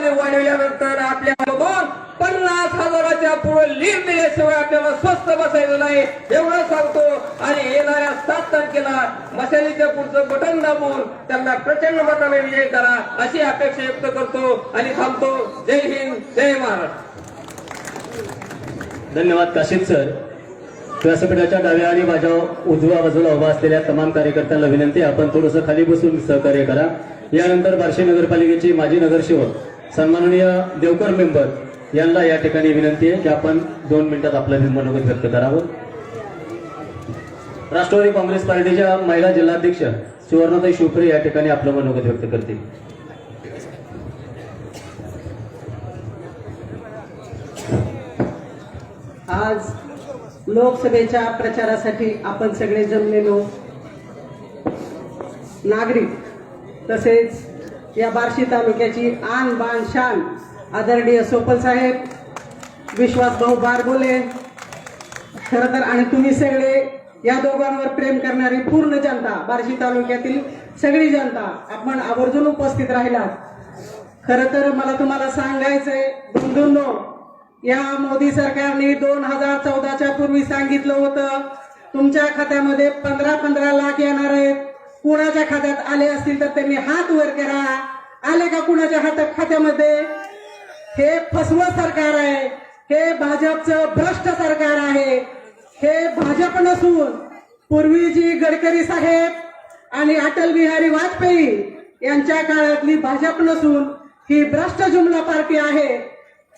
मध्ये वाढवल्यानंतर आपल्याबरोबर 50,000च्या पुढे लीड दिल्याशिवाय आपल्याला स्वस्त बसायचं नाही एवढं सांगतो। आणि येणाऱ्या 7 तारखेला मशालीच्या पुढचं बटन दाबून त्यांना प्रचंड मताने विजयी करा अशी अपेक्षा व्यक्त करतो आणि थांबतो। जय हिंद, जय महाराष्ट्र। धन्यवाद काशिद सर। व्यासपीठाच्या डाव्या आणि माझ्या उजव्या बाजूला उभा असलेल्या तमाम कार्यकर्त्यांना विनंती, आपण थोडंसं खाली बसून सहकार्य करा। यानंतर बार्शी नगरपालिकेची माजी नगरसेवक सन्माननीय देवकर मेंबर यांना या ठिकाणी विनंती आहे की आपण 2 मिनिटात आपलं मनोगत व्यक्त करावं। राष्ट्रवादी काँग्रेस पार्टीच्या महिला जिल्हाध्यक्ष सुवर्णाताई शिवपुरे या ठिकाणी आपलं मनोगत व्यक्त करतील। आज लोकसभेच्या प्रचारासाठी आपण सगळे जमलेलो नागरिक तसेच या बार्शी तालुक्याची आन बान शान आदरणीय सोपल साहेब, विश्वास भाऊ बारबोले खरं तर, आणि तुम्ही सगळे या दोघांवर प्रेम करणारी पूर्ण जनता, बार्शी तालुक्यातील सगळी जनता आपण आवर्जून उपस्थित राहिलात। खरं तर मला तुम्हाला सांगायचंय बंधूंनो, या मोदी सरकारने 2014च्या पूर्वी सांगितलं होतं तुमच्या खात्यामध्ये 15-15 लाख येणार आहेत। कुणाच्या खात्यात आले असतील तर त्यांनी हात वर करा। आले का कुणाच्या खात्यामध्ये? हे फसवं सरकार आहे, हे भाजपचं भ्रष्ट सरकार आहे। हे भाजप नसून पूर्वीची गडकरी साहेब आणि अटल बिहारी वाजपेयी यांच्या काळातली भाजप नसून ही भ्रष्ट जुमला पार्टी आहे।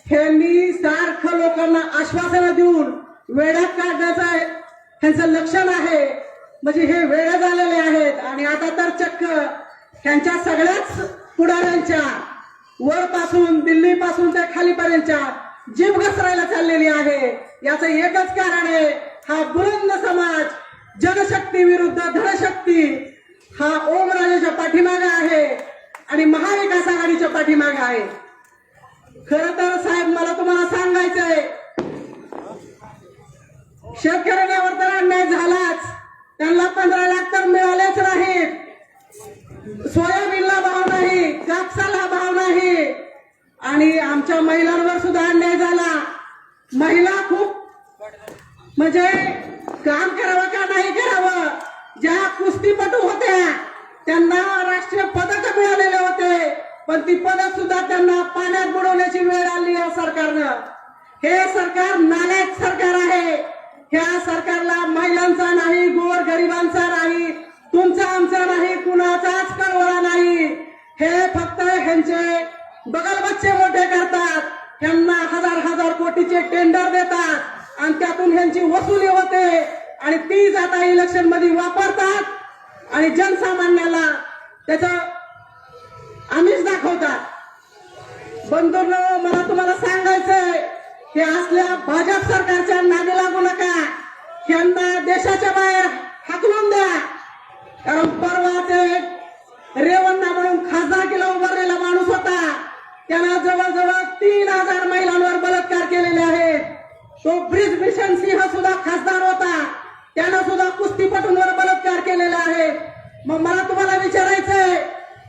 ह्यांनी सारखं लोकांना आश्वासनं देऊन वेड्यात काढण्याचं ह्यांचं लक्षण आहे। म्हणजे हे वेळ झालेले आहेत आणि आता तर चक्क ह्यांच्या सगळ्याच पुढाऱ्यांच्या वरपासून दिल्लीपासून ते खालीपर्यंतच्या जीभ घसरायला चाललेली आहे। याचं एकच कारण आहे, हा बुलंद समाज जनशक्ती विरुद्ध धनशक्ती हा ओमराजेच्या पाठीमागे आहे आणि महाविकास आघाडीच्या पाठीमागे आहे। खरं तर साहेब मला तुम्हाला सांगायचंय, शेतकऱ्यांवर तर अन्याय झालाच, त्यांना 15 लाख तर मिळालेच नाहीत। सोयाबीनला भाव नाही, कापसाला भाव नाही आणि आमच्या महिलांवर सुद्धा अन्याय झाला। महिला खूप म्हणजे काम करावं का नाही करावं, ज्या कुस्तीपटू होत्या त्यांना राष्ट्रीय पदक मिळालेले होते, पण ती पदक सुद्धा त्यांना पाण्यात बुडवण्याची वेळ आली या सरकारनं। हे सरकार नालायक सरकार आहे। ह्या सरकारला महिलांचा नाही, गोर गरिबांचा नाही, तुमचा आमचा नाही, कुणाचाच कळवळा नाही। हे फक्त ह्यांचे बगल बच्चे मोठे करतात, ह्यांना हजार कोटीचे टेंडर देतात आणि त्यातून ह्यांची वसुली होते आणि तीच आता इलेक्शन मध्ये वापरतात आणि जनसामान्याला त्याचं आमिष दाखवतात। बंधूंनो मला तुम्हाला सांगायचंय, हे असल्या भाजप सरकारच्या नादी लागू नका, यांना देशाच्या बाहेर हाकलून द्या। कारण परवाचे रेवण्णा म्हणून खासदारकीला उभारलेला माणूस होता, त्यानं जवळजवळ 3000 महिलांवर बलात्कार केलेले आहेत। तो ब्रिजभूषण सिंह सुद्धा खासदार होता, त्यानं सुद्धा कुस्तीपटूंवर बलात्कार केलेला आहे। मग मला तुम्हाला विचारायचंय,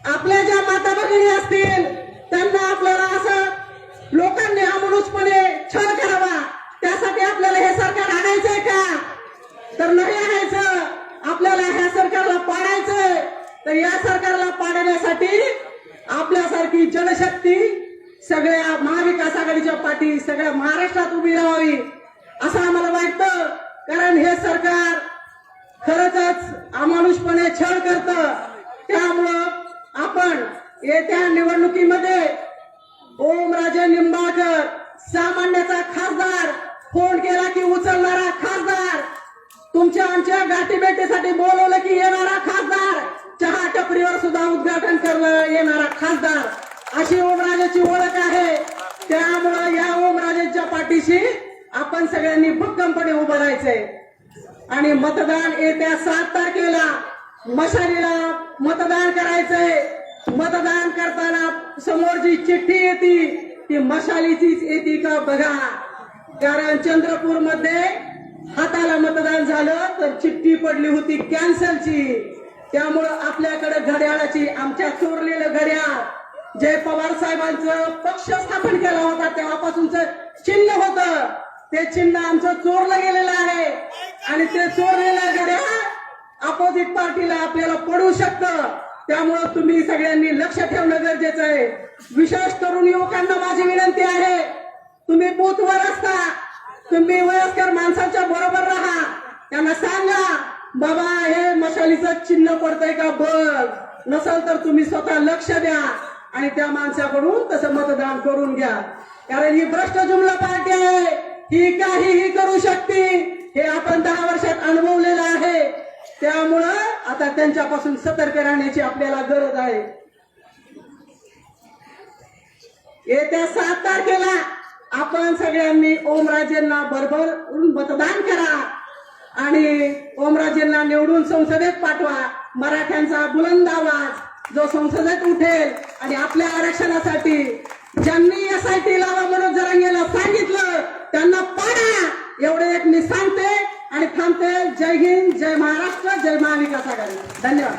आपल्या ज्या माता भगिनी असतील त्यांना आपल्याला असं लोकांनी अमानुषपणे छळ करावा त्यासाठी आपल्याला हे सरकार आणायचंय का? तर नाही आणायचं। आपल्याला ह्या सरकारला पाडायचंय, तर या सरकारला पाडण्यासाठी आपल्यासारखी जनशक्ती सगळ्या महाविकास आघाडीच्या पाठी सगळ्या महाराष्ट्रात उभी राहावी असं आम्हाला वाटतं। कारण हे सरकार खरंच अमानुषपणे छळ करतं, त्यामुळं आपण येत्या निवडणुकीमध्ये ओमराजे निंबाळकर सामान्याचा खासदार, फोन केला की उचलणारा खासदार, तुमच्या आमच्या गाठीभेटीसाठी बोलवलं की येणारा खासदार, चहा टपरीवर सुद्धा उद्घाटन करणं येणारा खासदार, अशी ओमराजेची ओळख आहे। त्यामुळं या ओमराजेच्या पाठीशी आपण सगळ्यांनी भक्कमपणे उभं राहायचंय आणि मतदान येत्या 7 तारखेला मशालीला मतदान करायचंय। मतदान करताना समोर जी चिठ्ठी येते ती मशालीचीच येते का बघा, कारण चंद्रपूर मध्ये हाताला मतदान झालं तर चिठ्ठी पडली होती कॅन्सलची। त्यामुळं आपल्याकडे घड्याळाची, आमच्या चोरलेलं घड्याळ जे पवार साहेबांचं पक्ष स्थापन केला होता तेव्हापासूनच चिन्ह होतं, ते चिन्ह आमचं चोरलं गेलेलं आहे आणि ते चोरलेल्या गड्या अपोजिट पार्टीला आपल्याला पडू शकतं. त्यामुळं तुम्ही सगळ्यांनी लक्ष ठेवणं गरजेचं आहे. विशेष तरुण युवकांना माझी विनंती आहे, तुम्ही बूथवर असता, तुम्ही वयस्कर माणसाच्या बरोबर राहा, त्यांना सांगा बाबा हे मशालीचं चिन्ह पडतंय का बघ, नसेल तर तुम्ही स्वतः लक्ष द्या आणि त्या माणसाकडून तसं मतदान करून घ्या. कारण ही भ्रष्ट जुमला पार्टी आहे, ही काहीही करू शकते, हे आपण 10 वर्षात अनुभवलेलं आहे. त्यामुळं आता त्यांच्यापासून सतर्क राहण्याची आपल्याला गरज आहे. येत्या 7 तारखेला आपण सगळ्यांनी ओमराजेंना भरभरून मतदान करा आणि ओमराजेंना निवडून संसदेत पाठवा. मराठ्यांचा बुलंद आवाज जो संसदेत उठेल आणि आपल्या आरक्षणासाठी ज्यांनी SIT लावा म्हणून जरांगेला सांगितलं त्यांना पाडा, एवढे एक मी सांगते आणि थांबते. जय हिंद, जय महाराष्ट्र, जय महाविकास आघाडी. धन्यवाद.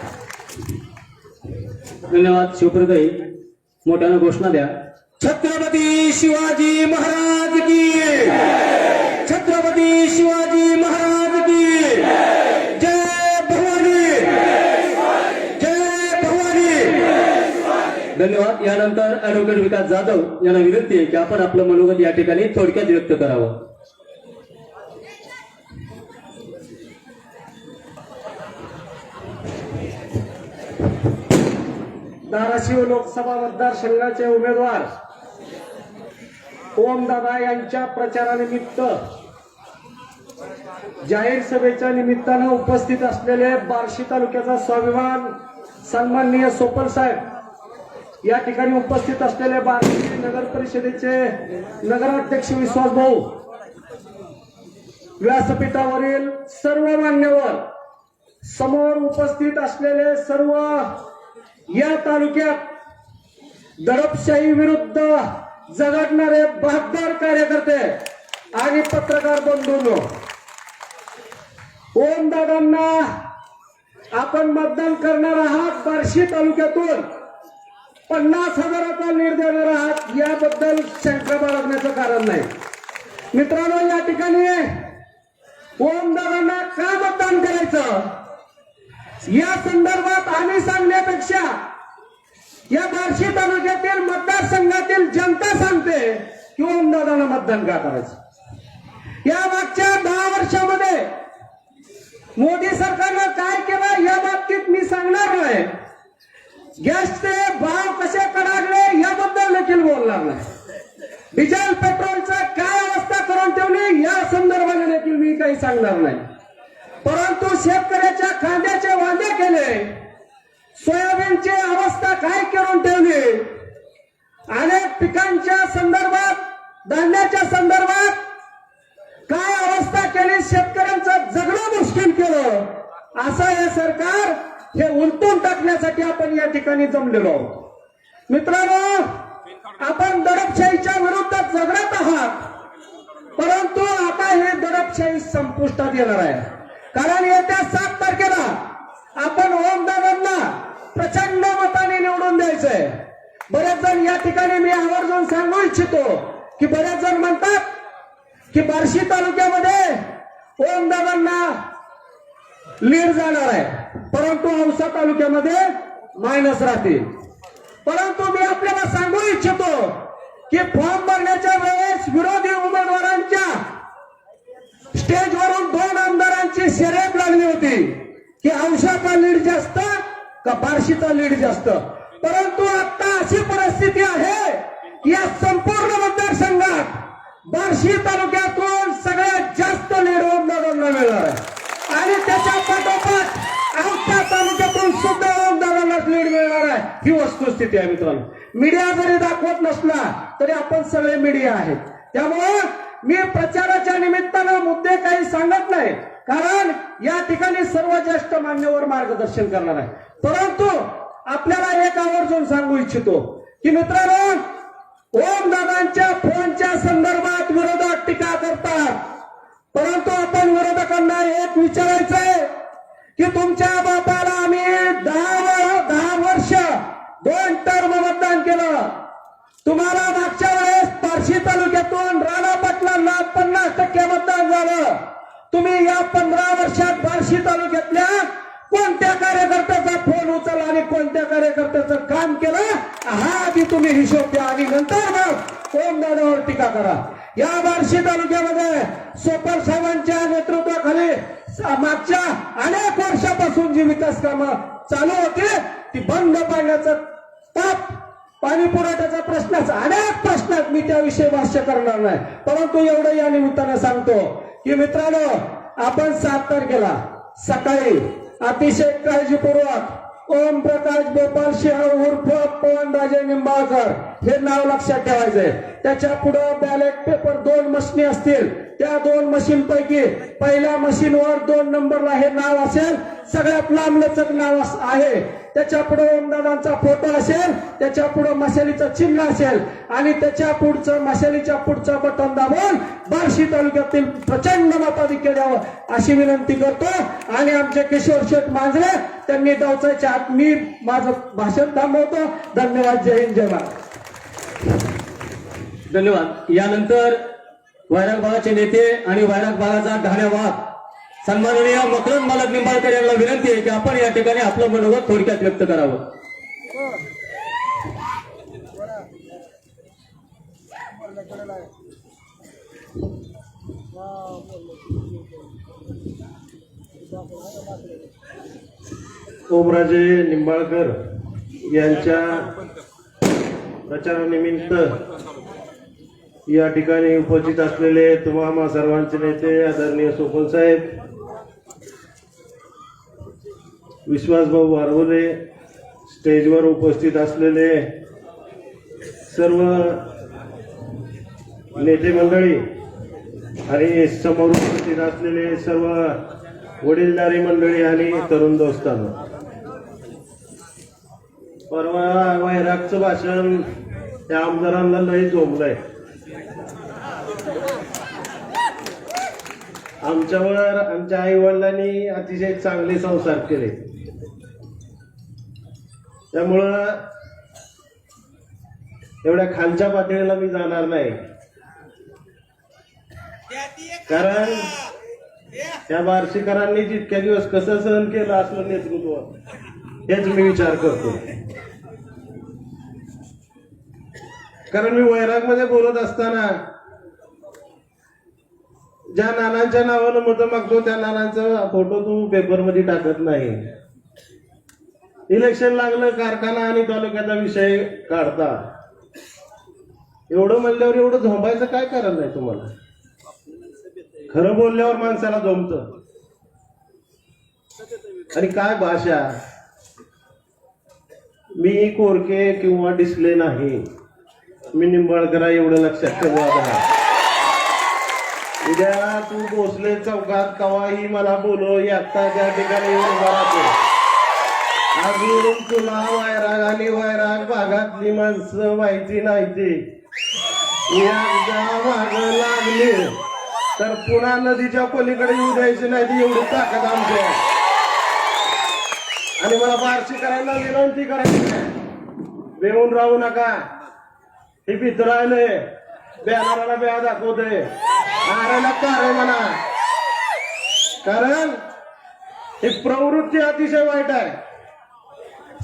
धन्यवाद. शिवप्रताई मोठ्यानं घोषणा द्या. छत्रपती शिवाजी महाराज की, छत्रपती शिवाजी महाराज की जय भवानी, जय भवानी. धन्यवाद. यानंतर ऍडव्होकेट विकास जाधव यांना विनंती आहे की आपण आपलं मनोगत या ठिकाणी थोडक्यात व्यक्त करावं. धाराशिव लोकसभा मतदारसंघाचे उमेदवार ओमदादा यांच्या प्रचारानिमित्त जाहीर सभेच्या निमित्तानं उपस्थित असलेले बार्शी तालुक्याचा स्वाभिमान सन्माननीय सोपल साहेब, या ठिकाणी उपस्थित असलेले बार्शी नगर परिषदेचे नगराध्यक्ष विश्वास भाऊ, व्यासपीठावरील सर्व मान्यवर, समोर उपस्थित असलेले सर्व या तालुक्यात दडपशाही विरुद्ध झगडणारे बहादर कार्यकर्ते आणि पत्रकार बंधूंनो, ओमदादांना आपण मतदान करणार आहात. बार्शी तालुक्यातून 50,000चा लीड देणार आहात, याबद्दल शंका बाळगण्याचं कारण नाही. मित्रांनो, या ठिकाणी ओमदादांना का मतदान करायचं या संदर्भात आम्ही सांगण्यापेक्षा या बार्शी तालुक्यातील मतदारसंघातील जनता सांगते की ओमदादांना मतदान का करायचं. या मागच्या 10 वर्षामध्ये मोदी सरकारनं काय केलं या बाबतीत मी सांगणार नाही. गॅसचे भाव कसे कडाडले याबद्दल देखील बोलणार नाही. डिझेल पेट्रोलचा काय अवस्था करून ठेवली या संदर्भाने देखील मी काही सांगणार नाही. परंतु शेतकऱ्याच्या कांद्याचे वांदे केले, सोयाबीनची अवस्था काय करून ठेवली, अनेक पिकांच्या संदर्भात, धान्याच्या संदर्भात काय अवस्था केली, शेतकऱ्यांचं जगणं मुश्किल केलं. असं हे सरकार हे उलटून टाकण्यासाठी आपण या ठिकाणी जमलेलो आहोत. मित्रांनो, आपण दडपशाहीच्या विरुद्ध झगडत आहात, परंतु आता हे दडपशाही संपुष्टात येणार आहे. कारण येत्या 7 तारखेला आपण ओमदादांना प्रचंड मताने निवडून द्यायचंय. बरेच जण या ठिकाणी मी आवर्जून सांगू इच्छितो की बरेच जण म्हणतात की बार्शी तालुक्यामध्ये ओमदादांना लीड जाणार आहे, परंतु औसा तालुक्यामध्ये मायनस राहतील. परंतु मी आपल्याला सांगू इच्छितो की फॉर्म भरण्याच्या वेळेस विरोधी उमेदवारांच्या स्टेजवरून 2 आमदारांची शर्यत लागली होती की औशाचा लीड जास्त का बार्शीचा लीड जास्त. परंतु आता अशी परिस्थिती आहे की या संपूर्ण मतदारसंघात बार्शी तालुक्यातून सगळ्यात जास्त लीड ओमदादांना मिळणार आहे आणि त्याच्या पाठोपाठ औसा तालुक्यातून सुद्धा ओमदादांनाच लीड मिळणार आहे. ही वस्तुस्थिती आहे. मित्रांनो, मीडिया जरी दाखवत नसला तरी आपण सगळे मीडिया आहेत. त्यामुळे मी प्रचाराच्या निमित्तानं मुद्दे काही सांगत नाही, कारण या ठिकाणी सर्व ज्येष्ठ मान्यवर मार्गदर्शन करणार आहे. परंतु आपल्याला एक आवर्जून सांगू इच्छितो की मित्रांनो, ओमदादांच्या फोनच्या संदर्भात विरोधक टीका करतात, परंतु आपण विरोधकांना एक विचारायचंय की तुमच्या बापाला आम्ही 10 वर्ष 2 टर्म मतदान केलं, तुम्हाला मागच्या वेळेस बार्शी तालुक्यातून राणा पाटलांना 50% मतदान झालं. तुम्ही या 15 वर्षात बार्शी तालुक्यातल्या कोणत्या कार्यकर्त्याचा फोन उचलला आणि कोणत्या कार्यकर्त्याचं काम केलं हा आधी तुम्ही हिशोब द्या आणि नंतर मग ओमदादावर टीका करा. या बार्शी तालुक्यामध्ये सोपल साहेबांच्या नेतृत्वाखाली मागच्या अनेक वर्षापासून जी विकास कामं चालू होती ती बंद पाडण्याचं ताप, पाणी पुरवठ्याचा प्रश्नाचा अनेक प्रश्नात मी त्याविषयी भाष्य करणार नाही. परंतु एवढं या निमित्तानं सांगतो की मित्रांनो, आपण 7 तारखेला सकाळी अतिशय काळजीपूर्वक ओम प्रकाश गोपाल सिंह उर्फ पवनराजे निंबाळकर हे नाव लक्षात ठेवायचंय. त्याच्या पुढे बॅलेट पेपर 2 मशीनी असतील. त्या 2 मशीन पैकी पहिल्या मशीनवर 2 नंबरला हे नाव असेल, सगळ्यात लांबलचक नाव आहे. त्याच्या पुढे ओमदादांचा फोटो असेल, त्याच्या पुढे मशालीचं चिन्ह असेल आणि त्याच्या पुढचं मशालीच्या पुढचं बटन दाबून बार्शी तालुक्यातील प्रचंड मताधिक्य द्यावं अशी विनंती करतो. आणि आमचे किशोर शेठ मांजरे त्यांनी डावचायच्या आत मी माझं भाषण थांबवतो. धन्यवाद. जय हिंद, जय महाराष्ट्र. धन्यवाद. यानंतर वैराग भागाचे नेते आणि वैराग भागाचा ढाण्या वाघ सन्माननीय मकरंद मालक निंबाळकर यांना विनंती आहे की आपण या ठिकाणी आपलं मनोगत थोडक्यात व्यक्त करावं. ओमराजे निंबाळकर यांच्या प्रचारानिमित्त या ठिकाणी उपस्थित असलेले तुम्हा सर्वांचे नेते आदरणीय सोपल साहेब, विश्वासभाऊ वारवले, स्टेजवर उपस्थित असलेले सर्व नेते मंडळी आणि समोर उपस्थित असलेले सर्व वडीलधारी मंडळी आणि तरुण दोस्तांनो, परवा वैरागचं भाषण त्या आमदारांना लई जोमलंय. आमच्यावर आमच्या आई वडिलांनी अतिशय चांगले संस्कार केले. त्यामुळं एवढ्या खालच्या पातळीला मी जाणार नाही, कारण त्या बार्शीकरांनी जितक्या दिवस कसं सहन केलं असलं नेतृत्व हेच मी विचार करतो. कारण मी वैराग मध्ये बोलत असताना ज्या नानांच्या नावानं मतं मागतो त्या नानांचा फोटो तू पेपरमध्ये टाकत नाही. इलेक्शन लागलं, कारखाना आणि तालुक्याचा विषय काढता. एवढं म्हणल्यावर एवढं झोंबायचं काय कारण नाही तुम्हाला? खरं बोलल्यावर माणसाला झोंबतं. आणि काय भाषा, मी कोरके किंवा डिस्ले नाही, मी निंबाळकरा एवढं लक्षात ठेवा. उद्या तू भोसले चौकात कवाही मला बोलो आता त्या ठिकाणी उभा राहतो. अजून तुला वैराग आणि वैराग भागातली माणसं माहिती नाही ती एकदा माग लागली तर पुन्हा नदीच्या पलीकडे येऊ द्यायची नाही ती एवढी ताकद आमची आहे. आणि मला बार्शीकरांना विनंती करायची, बेहून राहू नका. हे भीत राहिले, बॅनराला ब्या दाखवते, आराला कार म्हणा, कारण ही प्रवृत्ती अतिशय वाईट आहे.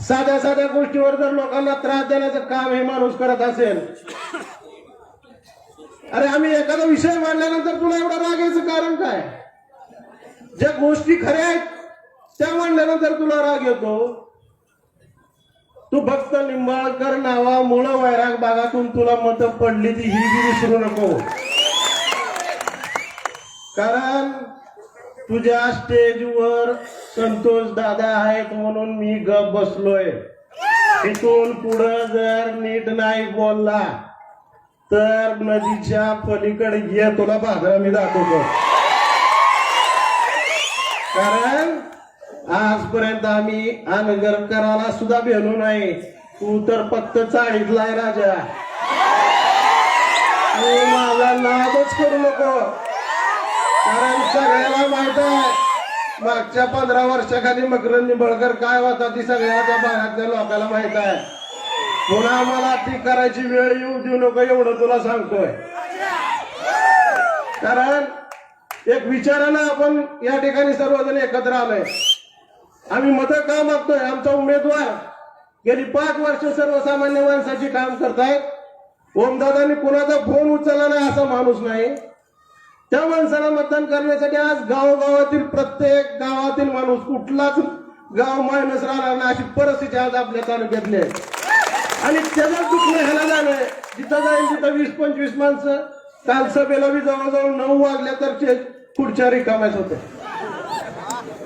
साध्या साध्या गोष्टीवर जर लोकांना त्रास देण्याचं काम हे माणूस करत असेल, अरे आम्ही एखादा विषय मांडल्यानंतर तुला एवढा राग यायचं कारण काय? ज्या गोष्टी खऱ्या आहेत त्या मांडल्यानंतर तुला राग येतो. तू फक्त निंबाळकर नावामुळं वैराग भागातून तुला मतं पडली ती ही बी विसरू नको. कारण तुझ्या स्टेजवर संतोष दादा आहेत म्हणून मी गप बसलोय. इथून पुढं जर नीट नाही बोलला तर नदीच्या पलीकडे ये, तुला बाजारा मी दाखवतो. कारण आजपर्यंत आम्ही अनगरकराला सुद्धा भेटलो नाही. तू तर फक्त चाळीतलाय राजा. तू माझा नादच करू नको, कारण सगळ्याला माहित आहे मागच्या 15 वर्षाखाली मकरंद निंबाळकर काय होता ती सगळ्या त्या भागातल्या लोकांना माहित आहे. पुन्हा मला ती करायची वेळ येऊ देऊ नको एवढं तुला सांगतोय. कारण एक विचारानं आपण या ठिकाणी सर्वजण एकत्र आलोय. आम्ही मतं का मागतोय? आमचा उमेदवार गेली 5 वर्ष सर्वसामान्य माणसाची काम करतायत. ओमदादांनी कुणाचा फोन उचलला नाही असा माणूस नाही. त्या माणसाला मतदान करण्यासाठी आज गावोगावातील प्रत्येक गावातील माणूस, कुठलाच गाव मायनस राहणार नाही अशी परिस्थिती आज आपल्या तालुक्यातली आहे. आणि त्याला कुठलं ह्याला झालंय, जिथं जाईल तिथं 20-25 माणसं. काल सभेला बी जवळजवळ 9 वाजल्या तर खुर्च्या रिकाम्याच होते.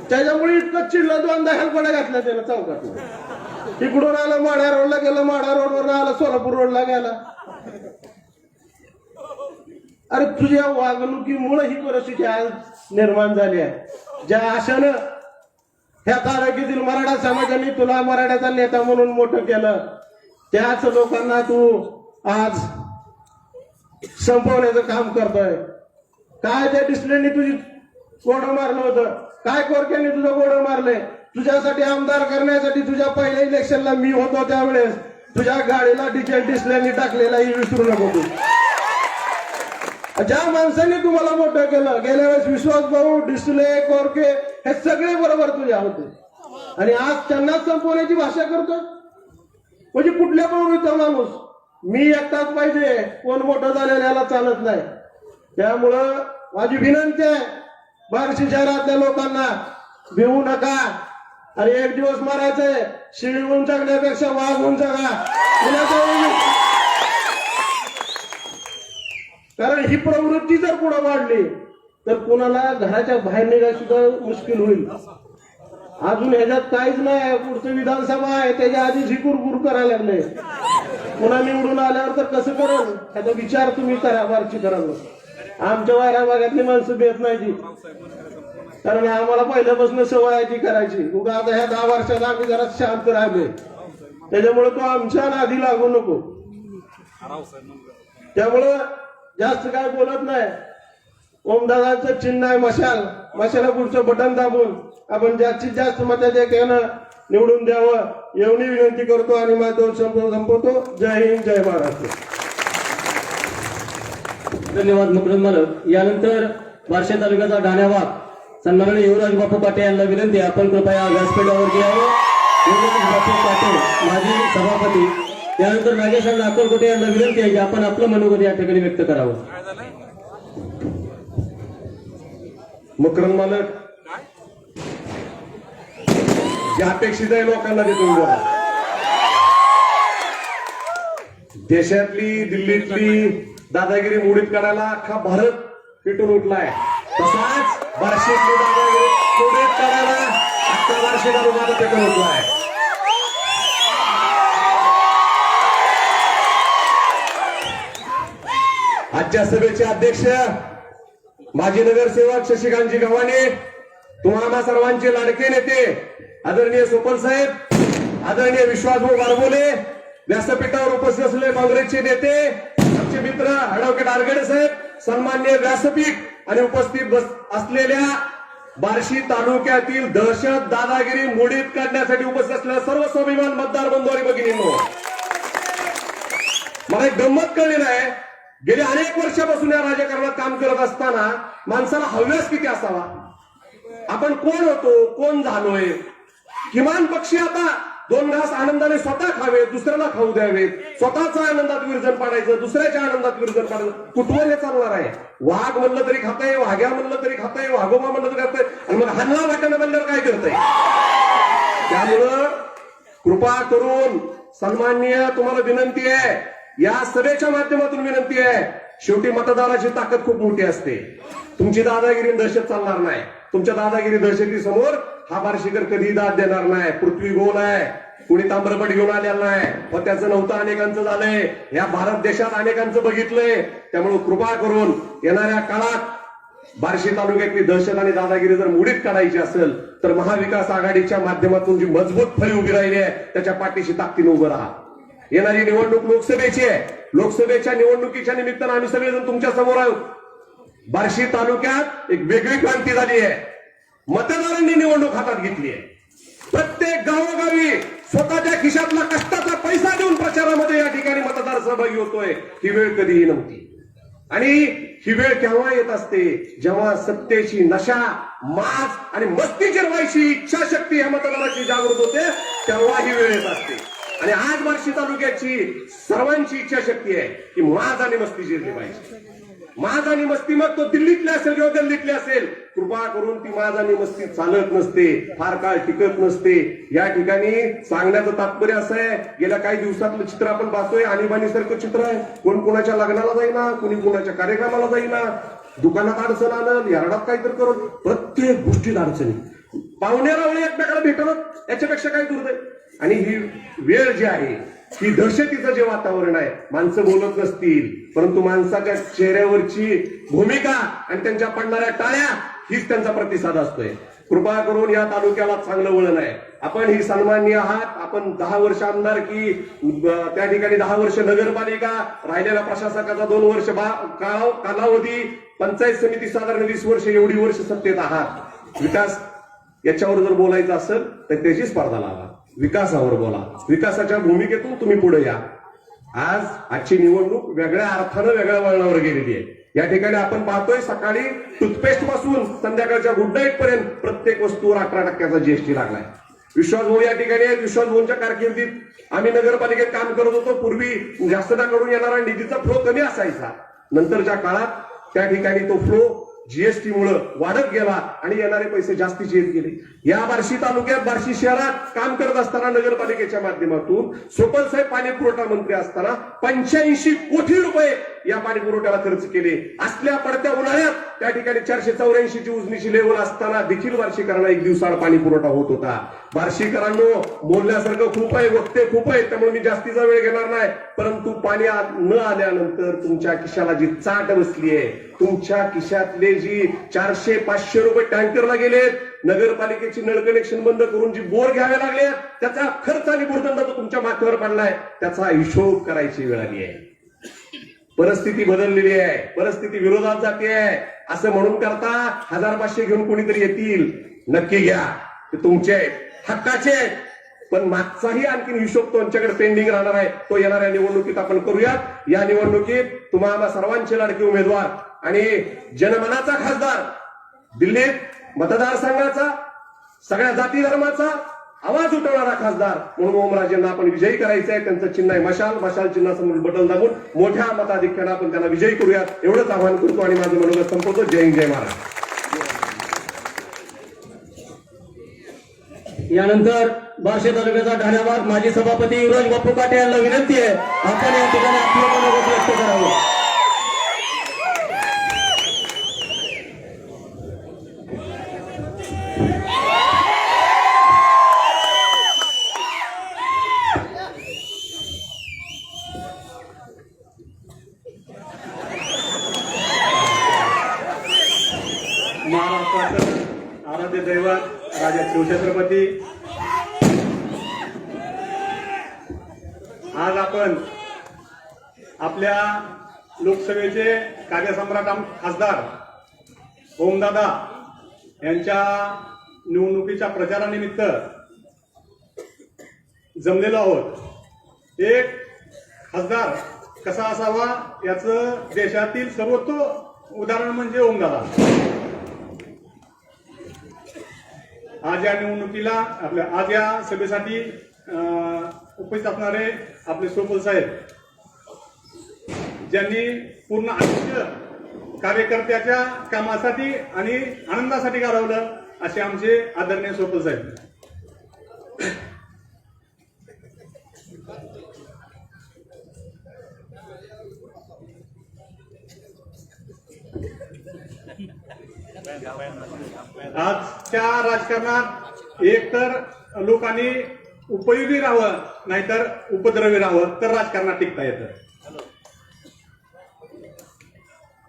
त्याच्यामुळे इतकं चिडलं, 2दा हेलपडा घातल्या त्यानं चौकात. इकडून आलं माढा रोडला गेलं, माढा रोडवर आलं सोलापूर रोडला गेला. अरे तुझ्या वागणुकीमुळे ही परिस्थिती आज निर्माण झाली आहे. ज्या आशानं ह्या तालुक्यातील मराठा समाजाने तुला मराठ्याचा नेता म्हणून मोठं केलं, त्याच लोकांना तू आज संपवण्याचं काम करतोय. काय त्या डिस्प्लेनी तुझी गोडं मारलं होतं? काय कोरक्याने तुझं गोडं मारलंय? तुझ्यासाठी आमदार करण्यासाठी तुझ्या पहिल्या इलेक्शनला मी होतो त्यावेळेस तुझ्या गाडीला डिझेल डिस्प्लेनी टाकलेला ही विसरू नको तू. ज्या माणसांनी तुम्हाला मोठं केलं गेल्या वेळेस, विश्वास भाऊ, डिस्ले, कोरके हे सगळे बरोबर तुझ्या होते. आणि आज त्यांनाच संपवण्याची भाषा करतो. म्हणजे कुठल्या प्रवृत्तीचा माणूस मी एकटाच पाहिजे, कोण मोठं झालेलं याला चालत नाही. त्यामुळं माझी विनंती आहे बार्शी शहरातल्या लोकांना, भिवू नका. अरे एक दिवस मारायचंय, शिळी होऊन जगण्यापेक्षा वाघ होऊन जगा. कारण ही प्रवृत्ती जर पुढे वाढली तर कुणाला घराच्या बाहेर निघायला सुद्धा मुश्किल होईल. अजून ह्याच्यात काहीच नाही, पुढचं विधानसभा आहे, त्याच्या आधीच ही कुरकुर करायला लागले. पुन्हा निवडून आल्यावर तर कसं करेल ह्याचा विचार तुम्ही करा. बारची करायला आमच्या वायरा भागातली माणसं भेट नाही ती, कारण आम्हाला पहिल्यापासून सवय आहे ती करायची. उगा आता ह्या 10 वर्षात आम्ही जरा शांत राहिले, त्याच्यामुळे तो आमच्या नादी लागू नको. त्यामुळं जास्त काय बोलत नाही. ओमदादांचं चिन्ह आहे मशाल, मशाला पुढचं बटन दाबून आपण जास्तीत जास्त मताधिक्यानं निवडून द्यावं एवढी विनंती करतो आणि माझं संपवतो. जय हिंद, जय महाराष्ट्र. धन्यवाद मुकरम मालक. यानंतर बार्शी तालुक्याचा ढाण्यावाग सन्माननीय युवराज बापू पाटे यांना विनंती, आपण कृपया व्यासपीठावर यावं. युवराज बापू पाटे माजी सभापती. त्यानंतर नागेश नाकोलकोटे यांना विनंती आहे की आपण आपलं मनोगत या ठिकाणी व्यक्त करावं. मुकरम मालक, जे अपेक्षित आहे लोकांना ते तुम्ही बोला. देशातली, दिल्लीतली दादागिरी मोडीत काढायला अख्खा भारत पेटून उठलाय. तसाच बार्शीतली दादागिरी मोडीत काढायला अख्खा बार्शी तालुका पेटून उठलाय. आजच्या सभेचे अध्यक्ष माजी नगरसेवक शशिकांतजी गव्हाणे, तुम्हाला सर्वांचे लाडके नेते आदरणीय सोपल साहेब, आदरणीय विश्वासभाऊ बारबोले, व्यासपीठावर उपस्थित असलेले काँग्रेसचे नेते, आमचे मित्र ऍडव्होकेट आरगडे साहेब, सन्माननीय व्यासपीठ आणि उपस्थित असलेल्या बार्शी तालुक्यातील दहशत दादागिरी मोडीत काढण्यासाठी उपस्थित असलेल्या सर्व स्वाभिमान मतदार बंधू आणि भगिनींनो, मला एक गंमत कळली नाही. गेले अनेक वर्षापासून या राजकारणात काम करत असताना माणसाला हव्यास किती असावा. आपण कोण होतो, कोण झालोय. किमान पक्षी आता 2 घास आनंदाने स्वतः खावेत, दुसऱ्याला खाऊ द्यावेत. स्वतःचा आनंदात विरजन पाडायचं, दुसऱ्याच्या आनंदात विरजन पाडायचं. कुठवर हे चालणार आहे? वाघ म्हणलं तरी खाताय, वाघ्या म्हणलं तरी खाताय, वाघोबा म्हणलं तरी खाताय, आणि मग हल्ला वाटणं म्हणल्यावर काय करताय? त्यामुळं कृपा करून सन्माननीय तुम्हाला विनंती आहे, या सभेच्या माध्यमातून विनंती आहे, शेवटी मतदाराची ताकद खूप मोठी असते. तुमची दादागिरी दहशत चालणार नाही. तुमच्या दादागिरी दहशती समोर हा बार्शीकर कधी दाद देणार नाही. पृथ्वी गोल आहे, कुणी ताम्रपट घेऊन आलेलं नाही. पण त्याचं नव्हतं अनेकांचं झालंय, या भारत देशात अनेकांचं बघितलंय. त्यामुळे कृपा करून येणाऱ्या काळात बार्शी तालुक्यातली दहशत आणि दादागिरी जर मोडीत काढायची असेल तर महाविकास आघाडीच्या माध्यमातून जी मजबूत फळी उभी राहिली आहे त्याच्या पाठीशी ताकदीने उभं राहा. येणारी निवडणूक लोकसभेची आहे. लोकसभेच्या निवडणुकीच्या निमित्तानं आम्ही सगळेजण तुमच्या समोर आहोत. बार्शी तालुक्यात एक वेगळी क्रांती झाली आहे. मतदारांनी निवडणूक हातात घेतली आहे. प्रत्येक गावोगावी स्वतःच्या खिशातला कष्टाचा पैसा देऊन प्रचारामध्ये या ठिकाणी मतदार सहभागी होतोय. ही वेळ कधीही नव्हती आणि ही वेळ केव्हा येत असते, जेव्हा सत्तेची नशा, माज आणि मस्ती जिरवायची इच्छाशक्ती या मतदाराची जागृत होते, तेव्हा ही वेळ येत असते. आणि आज बार्शी तालुक्याची सर्वांची इच्छाशक्ती आहे की माज आणि मस्ती जिरली पाहिजे. माज आणि मस्ती मग तो दिल्लीतले असेल किंवा गल्लीतले असेल, कृपा करून ती माज आणि मस्ती चालत नसते, फार काळ टिकत नसते. या ठिकाणी सांगण्याचं तात्पर्य असं आहे, गेल्या काही दिवसातलं चित्र आपण पाहतोय, आणीबाणीसारखं चित्र आहे. कोण कोणाच्या लग्नाला जाईना, कोणी कोणाच्या कार्यक्रमाला जाईना, दुकानात अडचण आणल, यार्डात काहीतरी करत, प्रत्येक गोष्टीत अडचणी, पाहुण्यारावळे एकमेकाला भेटत, याच्यापेक्षा काय दुर्दैव. आणि ही वेळ जी आहे, ही दहशतीचं जे वातावरण आहे, माणसं बोलत नसतील, परंतु माणसाच्या चेहऱ्यावरची भूमिका आणि त्यांच्या पडणाऱ्या टाळ्या हीच त्यांचा प्रतिसाद असतोय. कृपा करून या तालुक्याला चांगलं वळण आहे. आपण ही सन्माननीय आहात. आपण 10 वर्ष आमदार की त्या ठिकाणी 10 वर्ष नगरपालिका, राहिलेल्या प्रशासकाचा 2 वर्ष कालावधी, पंचायत समिती साधारण 20 वर्ष, एवढी वर्ष सत्तेत आहात. विकास याच्यावर जर बोलायचं असेल तर त्याची स्पर्धा लावा, विकासावर बोला, विकासाच्या भूमिकेतून तुम्ही पुढे या. आजची निवडणूक वेगळ्या अर्थानं वेगळ्या वळणावर गेलेली आहे. या ठिकाणी आपण पाहतोय, सकाळी टूथपेस्ट पासून संध्याकाळच्या गुड नाईट पर्यंत प्रत्येक वस्तूवर 18% जीएसटी लागलाय. विश्वास भाऊ या ठिकाणी आहेत. विश्वास भाऊंच्या कारकिर्दीत आम्ही नगरपालिकेत काम करत होतो. पूर्वी शासनाकडून येणारा निधीचा फ्लो कमी असायचा. नंतरच्या काळात त्या ठिकाणी तो फ्लो जीएसटी मुळे वाढत गेला आणि येणारे पैसे जास्तीचे येत गेले. या बार्शी तालुक्यात, बार्शी शहरात काम करत असताना नगरपालिकेच्या माध्यमातून स्वपन साहेब पाणी पुरवठा मंत्री असताना 85 कोटी रुपये या पाणी पुरवठ्याला खर्च केले. असल्या पडत्या उन्हाळ्यात त्या ठिकाणी 484ची उजनीची लेवल असताना देखील बार्शीकरांना 1 दिवसाआड पाणी पुरवठा होत होता. बार्शीकरांनो, बोलण्यासारखं खूप आहे, वक्ते खूप आहे, त्यामुळे मी जास्तीचा वेळ घेणार नाही. परंतु पाणी न आल्यानंतर तुमच्या खिशाला जी चाट बसली आहे, तुमच्या खिशातले जी 400-500 रुपये टँकरला गेलेत, नगरपालिकेची नळ कनेक्शन बंद करून जी बोर घ्यावे लागले, त्याचा खर्च आणि भुर्दंड जो तुमच्या माथ्यावर पडलाय, त्याचा हिशोब करायची वेळ आली आहे. परिस्थिती बदललेली आहे, परिस्थिती विरोधात जाते आहे. असं म्हणून करता 1000-500 घेऊन कोणीतरी येतील, नक्की घ्या, ते तुमचे आहेत, हक्काचे आहेत. पण मागचाही आणखीन हिशोब तुमच्याकडे पेंडिंग राहणार आहे. तो येणाऱ्या निवडणुकीत आपण करूयात. या निवडणुकीत तुम्हाला सर्वांचे लाडके उमेदवार आणि जनमनाचा खासदार, दिल्लीत मतदारसंघाचा, सगळ्या जाती धर्माचा आवाज उठवणारा खासदार म्हणून ओमराजेंना आपण विजयी करायचं आहे. त्यांचं चिन्ह आहे मशाल. मशाल चिन्हासमोर बटन दाबून मोठ्या मताधिक्यानं आपण त्यांना विजयी करूयात, एवढंच आवाहन करतो आणि माझं मनोगत संपवतो. जय हिंद, जय महाराष्ट्र. यानंतर बार्शी तालुक्याचा ठाण्याबाग माजी सभापती युवराज बापू काटे यांना विनंती आहे, आपण या ठिकाणी आपलं मनोगत व्यक्त करावं. महाराष्ट्राचं आराध्य दैवत राजा शिवछत्रपती, आज आपण आपल्या लोकसभेचे कार्यसम्राट खासदार ओमदादा यांच्या निवडणुकीच्या प्रचारानिमित्त जमलेलो आहोत. एक खासदार कसा असावा याचं देशातील सर्वोत्तम उदाहरण म्हणजे ओमदादा. आज या निवडणुकीला आज या सभेसाठी उपस्थित असणारे आपले सोपल साहेब, ज्यांनी पूर्ण आयुष्य कार्यकर्त्याच्या कामासाठी आणि आनंदासाठी घालवलं, असे आमचे आदरणीय सोपल साहेब. आजच्या राजकारणात एक तर लोकांनी उपयोगी राहावं, नाहीतर उपद्रवी राहावं, तर राजकारणात टिकता येतं.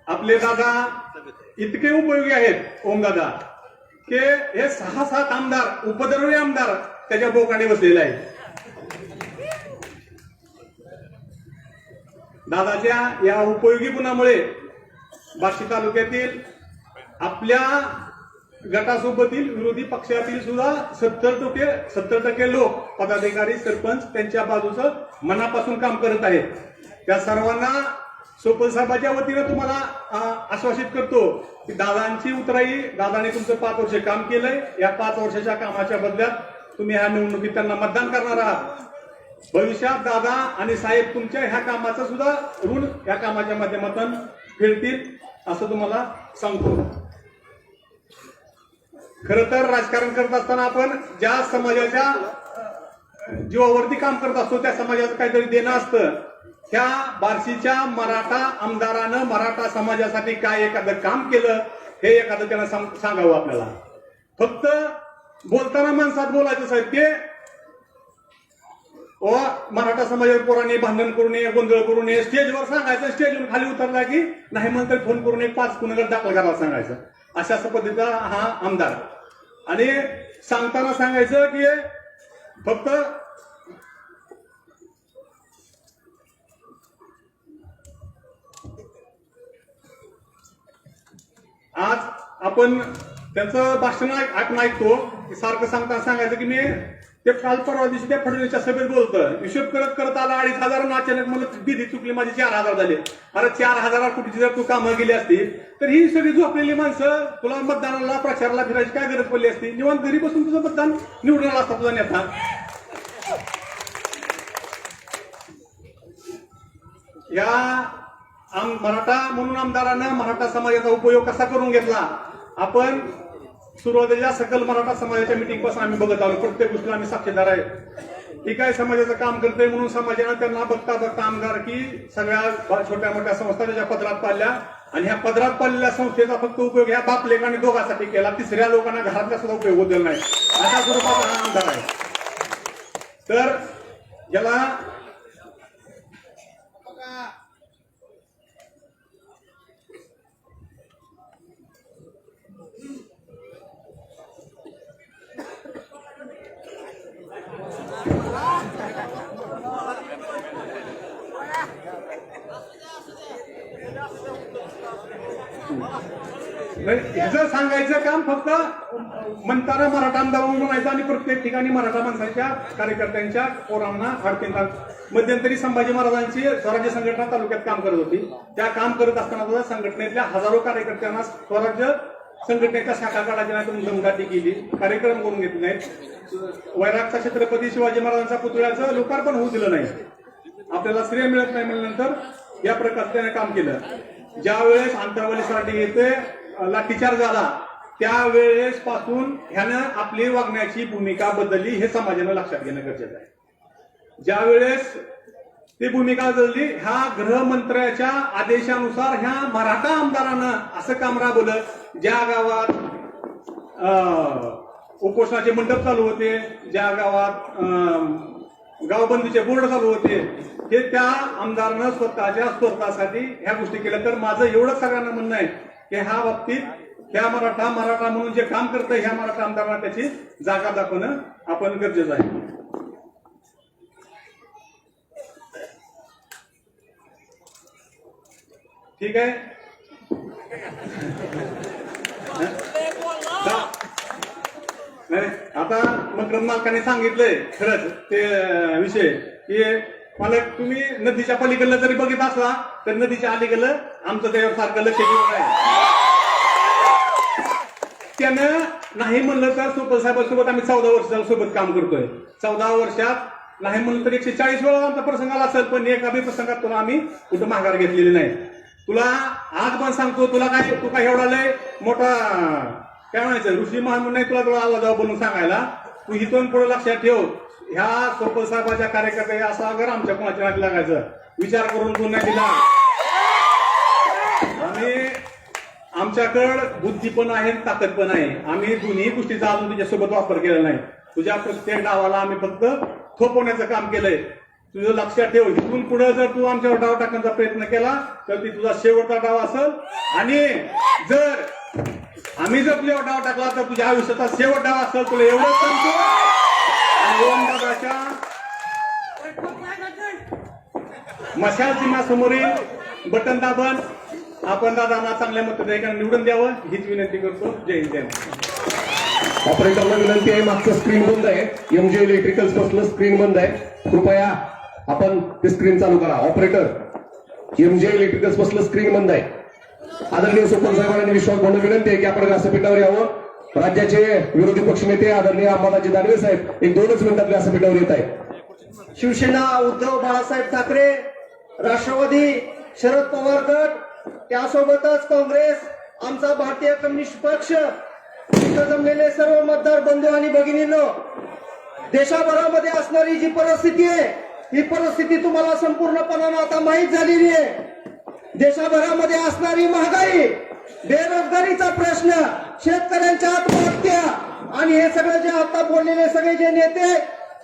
आपले दादा इतके उपयोगी आहेत ओमदादा, की हे 6-7 आमदार, उपद्रवी आमदार त्याच्या बोकांडी बसलेले आहेत. दादाच्या या उपयोगी गुणामुळे बार्शी तालुक्यातील आपल्या गटासोबतील विरोधी पक्षातील सुद्धा 70% लोक पदाधिकारी सरपंच त्यांच्या बाजूचं मनापासून काम करत आहेत. त्या सर्वांना सोपल साहेबाच्या वतीनं तुम्हाला आश्वासित करतो की दादांची उतराई, दादाने तुमचं 5 वर्ष काम केलंय. या 5 वर्षाच्या कामाच्या बदल्यात तुम्ही ह्या निवडणुकीत त्यांना मतदान करणार आहात. भविष्यात दादा आणि साहेब तुमच्या ह्या कामाचं सुद्धा ऋण या कामाच्या माध्यमातून फेडतील असं तुम्हाला सांगतो. खरं तर राजकारण करत असताना आपण ज्या समाजाच्या जीवावरती काम करत असतो त्या समाजाचं काहीतरी देणं असतं. ह्या बार्शीच्या मराठा आमदारानं मराठा समाजासाठी काय एखादं काम केलं हे एखादं त्यांना सांगावं आपल्याला. फक्त बोलताना माणसात बोलायचं साहेब की मराठा समाजाच्या पोरांनी भांडण करू नये, गोंधळ करू नये, स्टेजवर सांगायचं. स्टेजवर खाली उतरला की नाही म्हणतात फोन करून 5 गुन्हेगार दाखल करायला सांगायचं. अशा पद्धतीचा हा आमदार. आणि सांगताना सांगायचं की फक्त आज आपण त्यांचं भाषण ऐकतो सारखं सांगताना सांगायचं की मी ते काल परवा दिवशी त्या फडणवीसच्या सभेत बोलतं. हिशोब करत करत आला 2,500 अचानक मला बिधी चुकली, माझे 4,000 झाले. अरे 4,000 कोटीची जर तू कामं गेली असती तर ही सगळी झोपलेली माणसं तुला मतदानाला प्रचाराला फिरायची काय गरज पडली असती? निवांत घरी बसून तुझं मतदान निवडून आला असता तुझा नेता. या मराठा म्हणून आमदारानं मराठा समाजाचा उपयोग कसा करून घेतला आपण सुरुवातीच्या सकल मराठा समाजाच्या मिटिंग पासून आम्ही बघत आलो. प्रत्येक गोष्टीला आम्ही साक्षीदार आहे. ठीक आहे, समाजाचं काम करतोय म्हणून समाजानं त्यांना बघता बघता आमदार की सगळ्या छोट्या मोठ्या संस्था त्याच्या पदरात पाडल्या. आणि ह्या पदरात पाडलेल्या संस्थेचा फक्त उपयोग ह्या बाप लेकांनी दोघांसाठी केला. 3ऱ्या लोकांना घरातला सुद्धा उपयोग होत नाही. अशा स्वरूपाचा हा आमदार आहे. तर ज्याला ह्याचं सांगायचं काम फक्त म्हणताना मराठा आमदार म्हणायचं आणि प्रत्येक ठिकाणी मराठा माणसाच्या कार्यकर्त्यांच्या पोरांना अडकेल. मध्यंतरी संभाजी महाराजांची स्वराज्य संघटना तालुक्यात काम करत होती. त्या काम करत असताना सुद्धा संघटनेतल्या हजारो कार्यकर्त्यांना स्वराज्य संघटनेच्या शाखा काढायची नाही तर दमदाटी केली, कार्यक्रम करून घेतले नाहीत. वैरागचा छत्रपती शिवाजी महाराजांच्या पुतळ्याचं लोकार्पण होऊ दिलं नाही. आपल्याला श्रेय मिळत नाही म्हणल्यानंतर या प्रकारे त्याने काम केलं. ज्या वेळेस आंतरवालीसाठी येते लाठीचार्ज झाला त्यावेळेस पासून ह्यानं आपली वागण्याची भूमिका बदलली हे समाजानं लक्षात घेणं गरजेचं आहे. ज्या वेळेस ती भूमिका बदलली ह्या गृहमंत्र्याच्या आदेशानुसार ह्या मराठा आमदारानं असं काम राबवलं. ज्या गावात उपोषणाचे मंडप चालू होते, ज्या गावात गावबंदीचे बोर्ड चालू होते, हे त्या आमदारानं स्वतःसाठी ह्या गोष्टी केल्या. तर माझं एवढं सगळ्यांना म्हणणं आहे की ह्या बाबतीत ह्या मराठा म्हणून जे काम करतंय ह्या मराठा आमदारांना त्याची जागा दाखवणं आपण गरजेचं आहे. ठीक आहे. आता मकरंद मालकाने सांगितलंय खरंच ते विषय की मला तुम्ही नदीच्या पलीकडलं जरी बघित असला तर नदीच्या अलीकडलं आमचं त्याच्यावर सारखं लक्ष ठेवून आहे. त्यानं नाही म्हणलं तर सुपल साहेबांसोबत आम्ही 14 वर्ष सोबत काम करतोय. 14 वर्षात नाही म्हणलं तर 140 वेळा आमचा प्रसंग आला असेल, पण एका बी प्रसंगात तुला आम्ही कुठं माघार घेतलेली नाही. तुला आज पण सांगतो, तुला काय तू काय एवढा लय मोठा काय म्हणायचं ऋषी महान नाही तुला आला जाऊ बोलून सांगायला. तू इथून पुढे लक्षात ठेव, ह्या सोपल साहेबाच्या कार्यकर्त्या असा अगर आमच्या कोणाच्या नादी लागायचं विचार करून तू नाही दिला. आम्ही आमच्याकडं बुद्धी पण आहे ताकद पण आहे. आम्ही दोन्ही गोष्टीचा अजून तुझ्यासोबत वापर केला नाही. तुझ्या प्रत्येक डावाला आम्ही फक्त थोपवण्याचं काम केलंय. तुझं लक्षात ठेव, इथून पुढे जर तू आमच्यावर डाव टाकण्याचा प्रयत्न केला तर ती तुझा शेवटचा डाव असेल. आणि जर आम्ही जर तुझ्यावर डाव टाकला तर तुझ्या आयुष्याचा शेवट डाव असेल. तुला एवढंच सांगतो. ओमदादाच्या मशाल चिन्हासमोरील बटन दाबून आपण दादांना चांगल्या मतदारांना निवडून द्यावं हीच विनंती करतो. जय हिंद. ऑपरेटरला विनंती आहे, मागचं स्क्रीन बंद आहे. एमजे इलेक्ट्रिकल्स पासून स्क्रीन बंद आहे. कृपया आपण ते स्क्रीन चालू करा. ऑपरेटर, एमजे इलेक्ट्रिकल्स पासून स्क्रीन बंद आहे. आदरणीय सरपंच साहेबांनी विश्वास भावना विनंती आहे की आपण व्यासपीठावर यावं. राज्याचे विरोधी पक्षनेते आदरणीय अंबादासजी दानवे साहेब 1-2 मिनिटात व्यासपीठावर येत आहेत. शिवसेना उद्धव बाळासाहेब ठाकरे, राष्ट्रवादी शरद पवार गट, त्यासोबतच काँग्रेस, आमचा भारतीय कम्युनिस्ट पक्ष, इथं जमलेले सर्व मतदार बंधू आणि भगिनींनो, देशाभरामध्ये असणारी जी परिस्थिती आहे, ही परिस्थिती तुम्हाला संपूर्णपणानं आता माहीत झालेली आहे. देशाभरामध्ये असणारी महागाई, बेरोजगारीचा प्रश्न, शेतकऱ्यांच्या आत्महत्या आणि हे सगळं जे आता बोललेले सगळे जे नेते,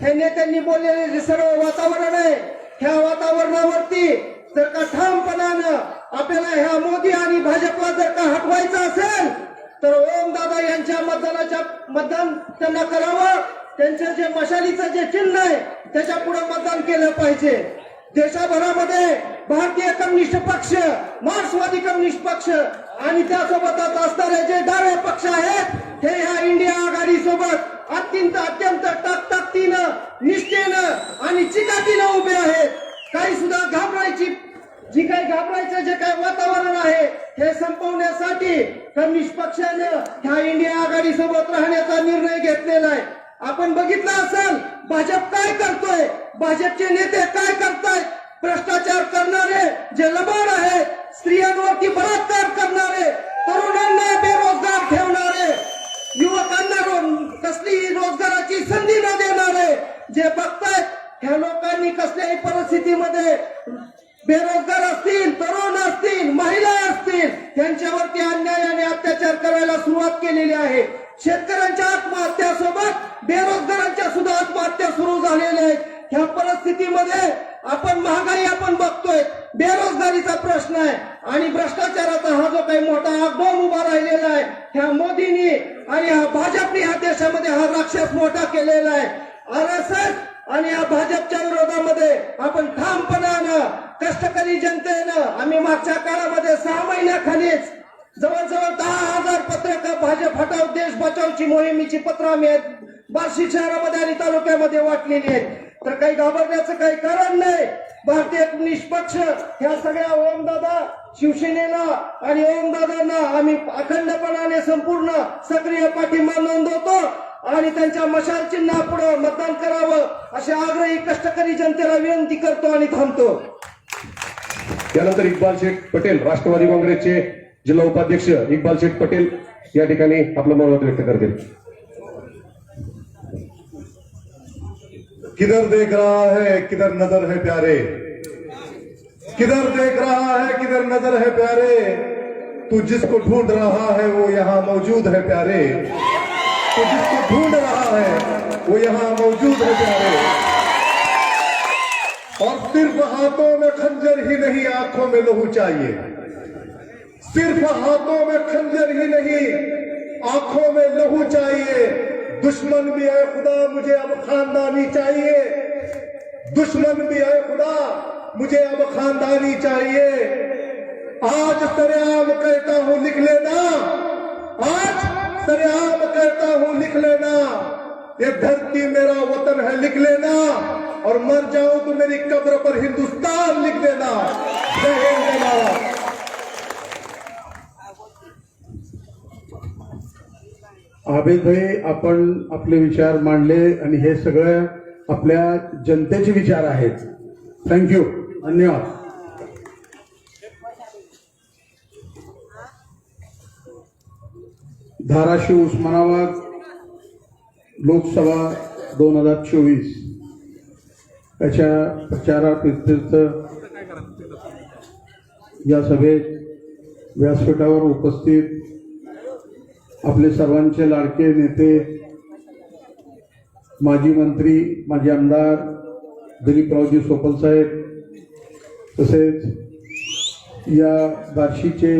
हे नेत्यांनी बोललेले जे सर्व वातावरण आहे, ह्या वातावरणावरती जर का ठामपणानं आपल्याला ह्या मोदी आणि भाजपला जर का हटवायचं असेल तर ओमदादा यांच्या मतदान त्यांना करावं. त्यांचं जे मशालीचं जे चिन्ह आहे त्याच्या पुढे मतदान केलं पाहिजे. देशाभरामध्ये भारतीय कम्युनिस्ट पक्ष, मार्क्सवादी कम्युनिस्ट पक्ष आणि त्यासोबतच असणारे जे डावे पक्ष आहेत, हे ह्या इंडिया आघाडी सोबत अत्यंत ताकदीनं, निष्ठेनं आणि चिकाटीनं उभे आहेत. काही सुद्धा घाबरायचं जे काही वातावरण आहे हे संपवण्यासाठी कम्युनिस्ट पक्षानं ह्या इंडिया आघाडी सोबत राहण्याचा निर्णय घेतलेला आहे. आपण बघितलं असेल भाजप काय करतोय, भाजपचे नेते काय करतायत. भ्रष्टाचार करणारे जे लबाड आहेत, स्त्रियांवरती बलात्कार करणारे, तरुणांना बेरोजगार ठेवणारे, युवकांना कसलीही रोजगाराची संधी न देणारे जे बघतायत, ह्या लोकांनी कसल्याही परिस्थितीमध्ये बेरोजगार असतील, तरुण असतील, महिला असतील, यांच्यावरती अन्याय आणि अत्याचार करायला सुरुवात केलेली आहे. शेतकऱ्यांच्या आत्महत्यासोबत बेरोजगारांच्या सुद्धा आत्महत्या सुरू झालेल्या आहेत. ह्या परिस्थितीमध्ये आपण महागाई आपण बघतोय, बेरोजगारीचा प्रश्न आहे आणि भ्रष्टाचाराचा हा जो काही मोठा आगबोंब उभा राहिलेला आहे, ह्या मोदींनी आणि ह्या भाजपने ह्या देशामध्ये हा राक्षस मोठा केलेला आहे. RSS आणि या भाजपच्या विरोधामध्ये आपण ठामपणानं, कष्टकरी जनतेनं, आम्ही मागच्या काळामध्ये 6 महिन्याखालीच जवळजवळ 10,000 पत्रक भाजप हटाव देश बचावची मोहिमेची पत्र आम्ही बार्शी शहरामध्ये आणि तालुक्यामध्ये वाटलेली आहेत. तर काही घाबरण्याचं काही कारण नाही. भारतीय कम्युनिस्ट पक्ष ह्या सगळ्या ओमदादा शिवसेनेला आणि ओमदादांना आम्ही अखंडपणाने संपूर्ण सक्रिय पाठिंबा नोंदवतो आणि त्यांच्या मशाल चिन्हापुढे मतदान करावं अशी आग्रही कष्टकरी जनतेला विनंती करतो आणि थांबतो. त्यानंतर इक्बाल शेख पटेल, राष्ट्रवादी काँग्रेसचे जिल्हा उपाध्यक्ष इक्बाल शेख पटेल या ठिकाणी आपलं मनोगत व्यक्त करतील. किधर देख रहा है किधर नजर है प्यारे, किधर देख रहा है किधर नजर है प्यारे, तू जिसको ढूंढ रहा है वो यहाँ मौजूद है प्यारे, तू जिसको ढूंढ रहा है वो यहाँ मौजूद है प्यारे. और सिर्फ हाथों में खंजर ही नहीं आंखों में लहू चाहिए, सिर्फ हाथों में खंजर ही नहीं आंखों में लहू चाहिए. दुश्मन भी है खुदा मुझे अब खानदानी चाहिए, दुश्मन भी है खुदा मुझे अब खानदानी चाहिए. आज सरेआम कहता हूं लिख लेना, आज सरेआम कहता हूं लिख लेना, ये धरती मेरा वतन है लिख लेना, और मर जाऊं तो मेरी कब्र पर हिंदुस्तान लिख देना. जय हिंद जय भारत. आबेदभाई, आपण आपले विचार मांडले आणि हे सगळं आपल्या जनतेचे विचार आहेत. थँक्यू, धन्यवाद. धाराशिव उस्मानाबाद लोकसभा 2024 त्याच्या प्रचारार्थ या सभेत व्यासपीठावर उपस्थित आपले सर्वांचे लाडके नेते, माजी मंत्री, माजी आमदार दिलीपरावजी सोपल साहेब, तसेच या बार्शीचे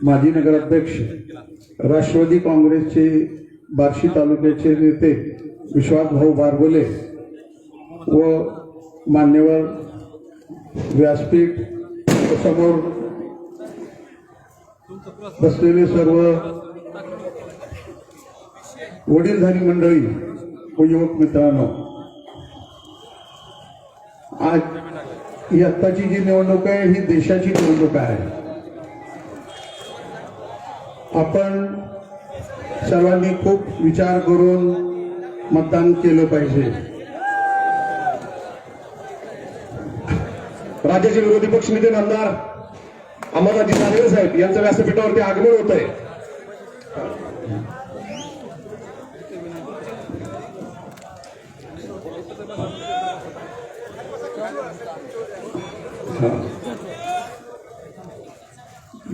माजी नगराध्यक्ष, राष्ट्रवादी काँग्रेसचे बार्शी तालुक्याचे नेते विश्वासभाऊ बारबोले व मान्यवर व्यासपीठ समोर बसलेले सर्व वडीलधारी मंडळी व युवक मित्रांनो, आज ही आत्ताची जी निवडणूक आहे ही देशाची निवडणूक आहे. आपण सर्वांनी खूप विचार करून मतदान केलं पाहिजे. राज्याचे विरोधी पक्षनेते आमदार अमरनाथजी दानवे साहेब यांचं व्यासपीठावरती आगमन होत आहे.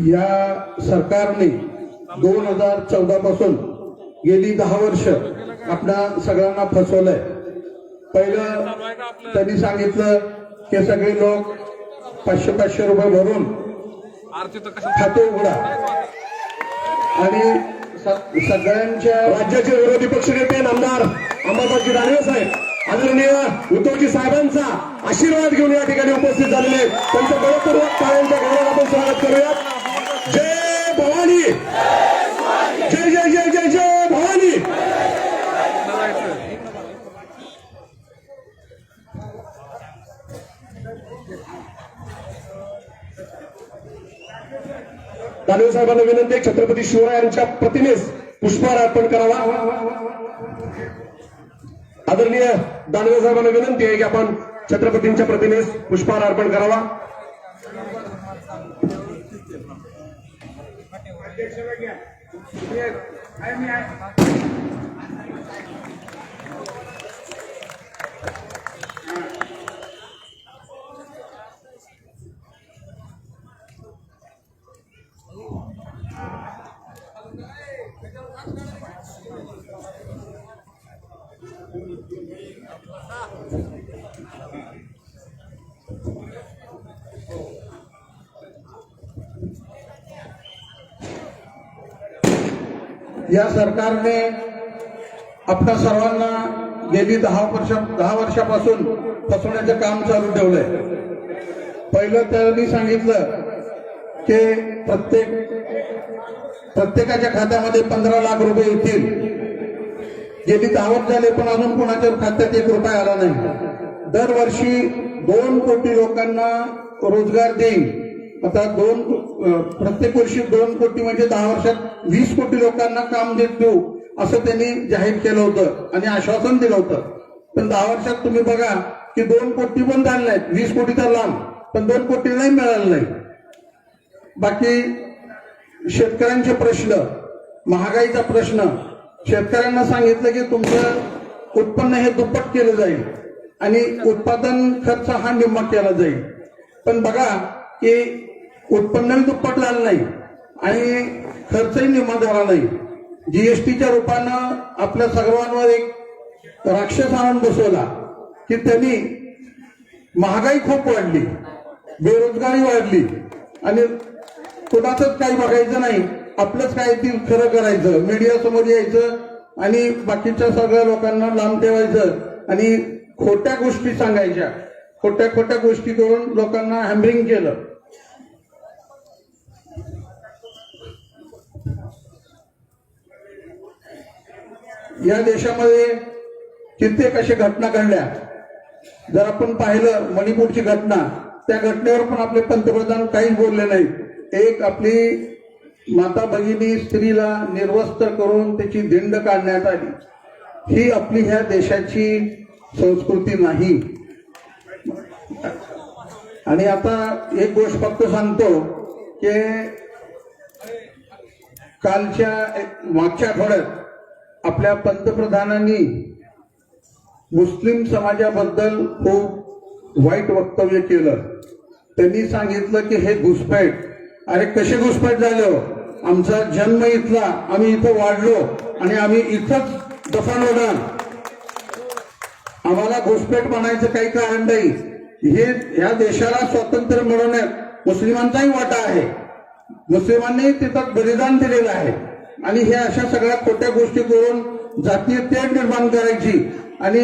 या सरकारने 2014 पासून गेली 10 वर्ष आपल्या सगळ्यांना फसवलंय. पहिलं त्यांनी सांगितलं की सगळे लोक 500-500 रुपये भरून खाते उघडा आणि सगळ्यांच्या राज्याचे विरोधी पक्षनेते आमदार अमरनाथजी दानवे साहेब आदरणीय उद्धवजी साहेबांचा आशीर्वाद घेऊन या ठिकाणी उपस्थित झालेले त्यांचं बळपूर्वक टाळ्यांच्या गौरवात आपण स्वागत करूयात. जय भवानी, जय जय जय जय जय भवानी. दानवे साहेबांना विनंती आहे, छत्रपती शिवरायांच्या प्रतिमेस पुष्पहार अर्पण करावा. आदरणीय दानवे साहेबांना विनंती आहे की आपण छत्रपतींच्या प्रतिमेस पुष्पहार अर्पण करावा. या सरकारने आपल्या सर्वांना गेली 10 वर्षापासून फसवण्याचं काम चालू ठेवलंय. पहिलं त्यांनी सांगितलं की प्रत्येकाच्या खात्यामध्ये 15 लाख रुपये येतील. गेली 10 वर्ष झाले पण अजून कोणाच्या खात्यात 1 रुपया आला नाही. दरवर्षी 2 कोटी लोकांना रोजगार देईन. आता प्रत्येक वर्षी 2 कोटी म्हणजे 10 वर्षात 20 कोटी लोकांना काम देऊ असं त्यांनी जाहीर केलं होतं आणि आश्वासन दिलं होतं. पण 10 वर्षात तुम्ही बघा की 2 कोटी पण झाले नाहीत. 20 कोटी तर लांब, पण 2 कोटी नाही मिळालं नाही. बाकी शेतकऱ्यांचे प्रश्न, महागाईचा प्रश्न, शेतकऱ्यांना सांगितलं की तुमचं उत्पन्न हे दुप्पट केलं जाईल आणि उत्पादन खर्च हा निम्मा केला जाईल. पण बघा की उत्पन्नही दुप्पट झालं नाही आणि खर्चही निम्मा झाला नाही. जीएसटीच्या रूपानं आपल्या सर्वांवर एक राक्षस आणून बसवला की त्यांनी महागाई खूप वाढली, बेरोजगारी वाढली आणि कुणाचंच काही बघायचं नाही, आपलंच काही ती खरं करायचं, मीडिया समोर यायचं आणि बाकीच्या सगळ्या लोकांना लांब ठेवायचं आणि खोट्या गोष्टी सांगायच्या. खोट्या गोष्टी करून लोकांना हॅम्बरिंग केलं. या देशामध्ये कित्येक अशा घटना घडल्या. जर आपण पाहिलं मणिपूरची घटना, त्या घटनेवर पण आपले पंतप्रधान काहीच बोलले नाहीत. एक आपली माता भगिनी स्त्रीला निर्वस्त्र करून त्याची धिंड काढण्यात आली. ही आपली ह्या देशाची संस्कृती नाही. आणि आता एक गोष्ट फक्त सांगतो की मागच्या आठवड्यात आपल्या पंतप्रधानांनी मुस्लिम समाजाबद्दल खूप वाईट वक्तव्य केलं. त्यांनी सांगितलं की हे घुसपैठ. अरे कसे घुसपैठ झाले हो? आमचा जन्म इथला, आम्ही इथं वाढलो आणि आम्ही इथंच दफन होणार. आम्हाला घुसपैठ म्हणायचं काही कारण नाही. ह्या देशाला स्वातंत्र्य मिळवण्यात मुस्लिमांचाही वाटा आहे. मुस्लिमांनी तिथं बलिदान दिलेलं आहे आणि हे अशा सगळ्या खोट्या गोष्टी करून जातीय तेढ निर्माण करायची आणि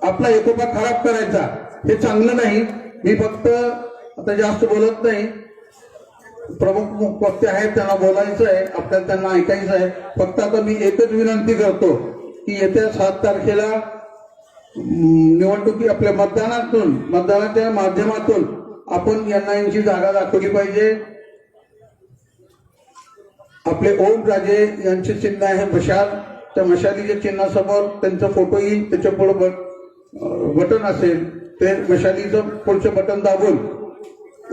आपला एकोपा खराब करायचा, हे चांगलं नाही. मी फक्त आता जास्त बोलत नाही. प्रमुख वक्ते आहेत त्यांना बोलायचं आहे, आपल्याला त्यांना ऐकायचं आहे. फक्त आता मी एकच विनंती करतो की येत्या 7 तारखेला निवडणुकी आपल्या मतदानाच्या माध्यमातून आपण यांना यांची जागा दाखवली पाहिजे. आपले ओम राजे यांचे चिन्ह आहे मशाल, त्या मशालीच्या चिन्हासमोर त्यांचा फोटो येईल, त्याच्या पुढे बटन असेल, ते मशालीचं पुढचं बटन दाबून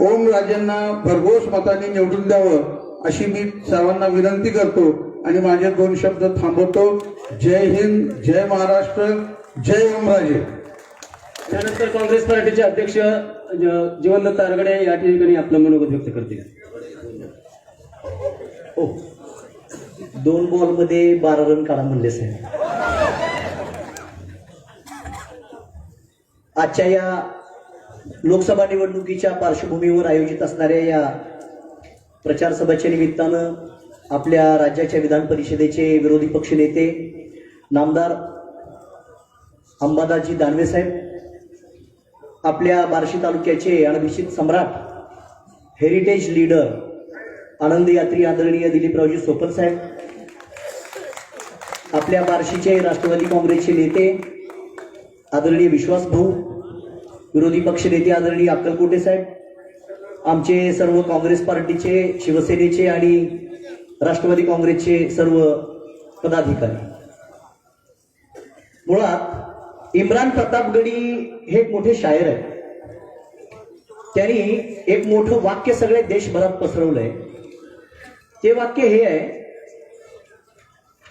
ओम राजेंना भरघोस मताने निवडून द्यावं अशी मी सर्वांना विनंती करतो आणि माझे 2 शब्द थांबवतो. जय हिंद, जय महाराष्ट्र, जय ओमराजे. त्यानंतर काँग्रेस पार्टीचे अध्यक्ष जीवनदत्त आरगडे या ठिकाणी आपलं मनोगत व्यक्त करतील. 2 बॉलमध्ये 12 रन काढा म्हणले साहेब. आजच्या या लोकसभा निवडणुकीच्या पार्श्वभूमीवर आयोजित असणाऱ्या या प्रचार सभेच्या निमित्तानं आपल्या राज्याच्या विधान परिषदेचे विरोधी पक्ष नेते नामदार अंबादासजी दानवे साहेब, आपल्या बार्शी तालुक्याचे अनभिषिक्त सम्राट, हेरिटेज लीडर, आनंद यात्री आदरणीय दिलीपरावजी सोपल साहेब, आपल्या बार्शीचे राष्ट्रवादी काँग्रेसचे नेते आदरणीय विश्वास भाऊ, विरोधी पक्ष नेते आदरणीय अक्कलकोटे साहेब, आमचे सर्व काँग्रेस पार्टीचे, शिवसेनेचे आणि राष्ट्रवादी काँग्रेसचे सर्व पदाधिकारी. मुळात इम्रान प्रतापगडी हे एक मोठे शायर आहेत. त्यांनी एक मोठं वाक्य सगळे देशभरात पसरवलंय. ते वाक्य हे आहे,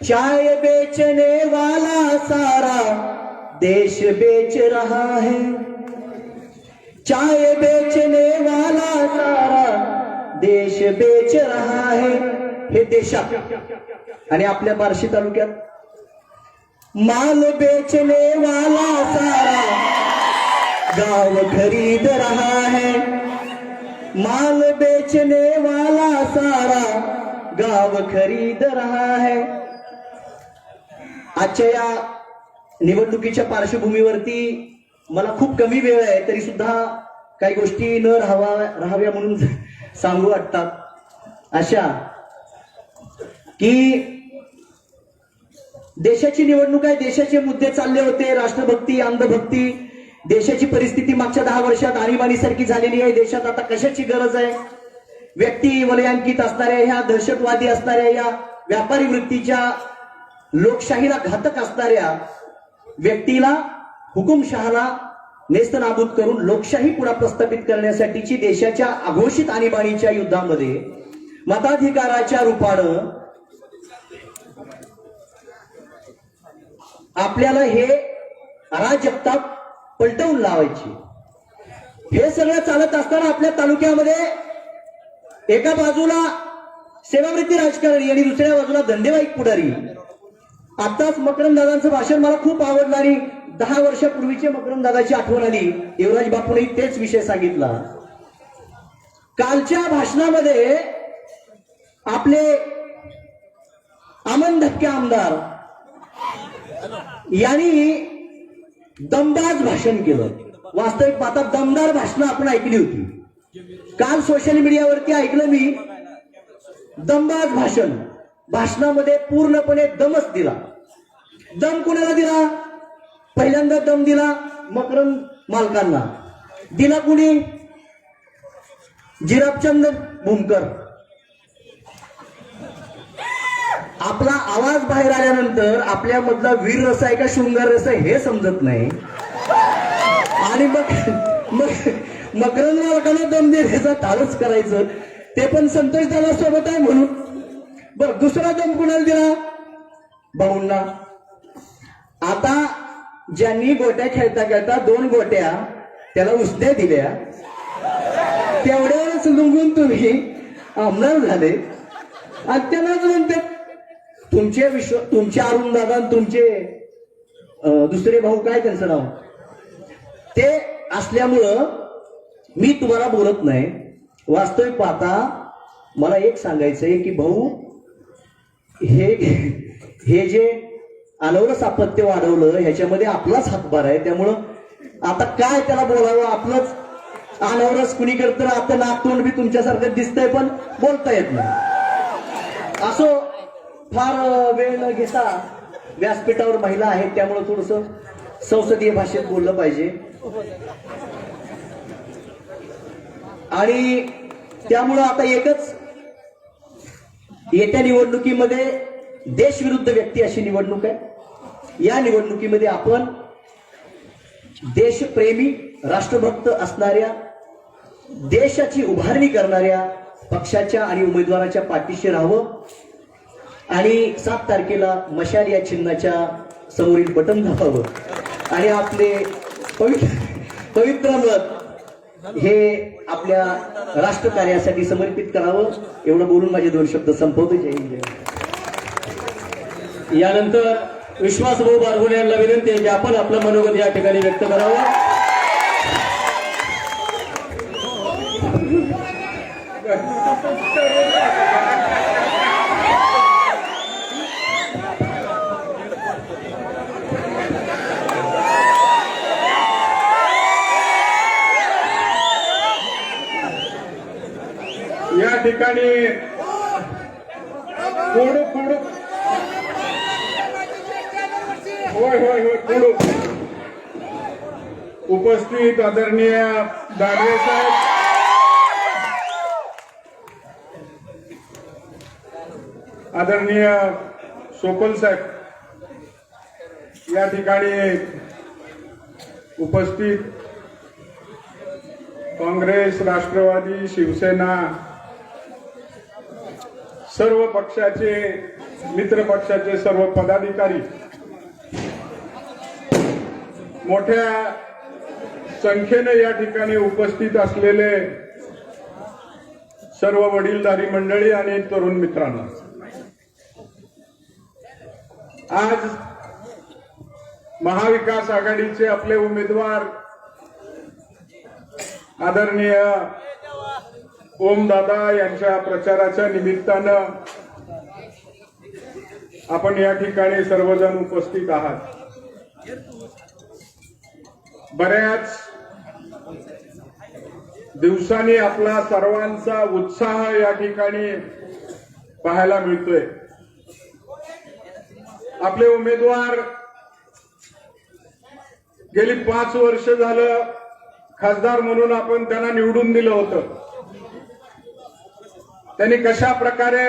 चाय बेचने वाला सारा देश बेच रहा है, चाय बेचने वाला सारा देश बेच रहा है. हे देशात आणि आपल्या बार्शी तालुक्यात माल बेचने वाला सारा गांव खरीद रहा है, माल बेचने वाला सारा गांव खरीद रहा है. आजच्या या निवडणुकीच्या पार्श्वभूमीवरती मला खूप कमी वेळ आहे, तरी सुद्धा काही गोष्टी न राहाव्या म्हणून सांगू वाटतात. अशा की देशाची निवडणूक आहे, देशाचे मुद्दे चालले होते, राष्ट्रभक्ती, अंधभक्ती, देशाची परिस्थिती मागच्या 10 वर्षात आणीबाणीसारखी झालेली आहे. देशात आता कशाची गरज आहे? व्यक्ती वलयांकित असणाऱ्या, ह्या दहशतवादी असणाऱ्या, या व्यापारी वृत्तीच्या, लोकशाहीला घातक असणाऱ्या व्यक्तीला, हुकुमशहाला नेस्तनाबूद करून लोकशाही पुन्हा प्रस्थापित करण्यासाठीची देशाच्या अघोषित आणीबाणीच्या युद्धामध्ये मताधिकाराच्या रूपानं आपल्याला हे अराजकता पलटवून लावायची. हे सगळं चालत असताना आपल्या तालुक्यामध्ये एका बाजूला सेवावृत्ती राजकारणी आणि दुसऱ्या बाजूला धंदेवाईक पुढारी. आताच मकरंद दादांचं भाषण मला खूप आवडलं आणि 10 वर्षापूर्वीचे मकरंद दादाची आठवण आली. युवराज बापूंनी तेच विषय सांगितला. कालच्या भाषणामध्ये आपले अमन धक्के आमदार यांनी दमदार भाषण केलं. वास्तविक पाहता दमदार भाषणं आपण ऐकली होती. काल सोशल मीडियावरती ऐकलं मी दमदार भाषण. भाषणामध्ये पूर्णपणे दमच दिला. दम कोणाला दिला? पहिल्यांदा दम दिला मकरंद मालकांना. दिला कुणी? जिरापचंद भूमकर. आपला आवाज बाहेर आल्यानंतर आपल्यामधला वीर रस आहे का शृंगार रस आहे हे समजत नाही. आणि मग मकरंद मालकांना दम देण्याचा धाडस करायचं, ते पण संतोष दादा सोबत आहे म्हणून. बरं, दुसरा दम कुणाला दिला? भाऊंना. आता ज्यांनी गोट्या खेळता खेळता 2 गोट्या त्याला उसने दिल्या, तेवढ्यावरच लुंगून तुम्ही आमदार झाले आणि त्यांनाच म्हणते तुमचे अरुण दादा, तुमचे दुसरे भाऊ, काय त्यांचं नाव, ते असल्यामुळं मी तुम्हाला बोलत नाही. वास्तविक पाहता मला एक सांगायचंय की भाऊ, हे जे अनवरस अपत्य वाढवलं ह्याच्यामध्ये आपलाच हातभार आहे. त्यामुळं आता काय त्याला बोलावं, आपलंच अनावरच कुणी करतं आता नागतोंड बी तुमच्यासारखं दिसतंय पण बोलता येत नाही. असो, फार वेळ न घेता व्यासपीठावर महिला आहेत त्यामुळे थोडस संसदीय भाषेत बोललं पाहिजे. आणि त्यामुळं आता एकच, येत्या निवडणुकीमध्ये देशविरुद्ध व्यक्ती अशी निवडणूक आहे. या निवडणुकीमध्ये आपण देशप्रेमी, राष्ट्रभक्त असणाऱ्या, देशाची उभारणी करणाऱ्या पक्षाच्या आणि उमेदवाराच्या पाठीशी राहावं आणि 7 तारखेला मशाल या चिन्हाच्या समोरील बटन दाबावं आणि आपले पवित्र मत हे आपल्या राष्ट्रकार्यासाठी समर्पित करावं. एवढं बोलून माझे 2 शब्द संपवतो. जय हिंद. यानंतर विश्वासभाऊ बारगुले यांना विनंती आहे की आपण आपलं मनोगत या ठिकाणी व्यक्त करावं. या ठिकाणी होय उपस्थित आदरणीय दानवे साहेब, आदरणीय सोपल साहेब, या ठिकाणी उपस्थित काँग्रेस, राष्ट्रवादी, शिवसेना, सर्व पक्षाचे, मित्र पक्षाचे सर्व पदाधिकारी, मोठ्या संख्येने या ठिकाणी उपस्थित असलेले सर्व वडीलधारी मंडळी आणि तरुण मित्रांनो, आज महाविकास आघाडीचे आपले उमेदवार आदरणीय ओमदादा यांच्या प्रचाराच्या निमित्तानं आपण या ठिकाणी सर्वजण उपस्थित आहात. बऱ्याच दिवसांनी आपला सर्वांचा उत्साह या ठिकाणी पाहायला मिळतोय. आपले उमेदवार गेली 5 वर्ष झालं खासदार म्हणून आपण त्यांना निवडून दिलं होतं. त्यांनी कशा प्रकारे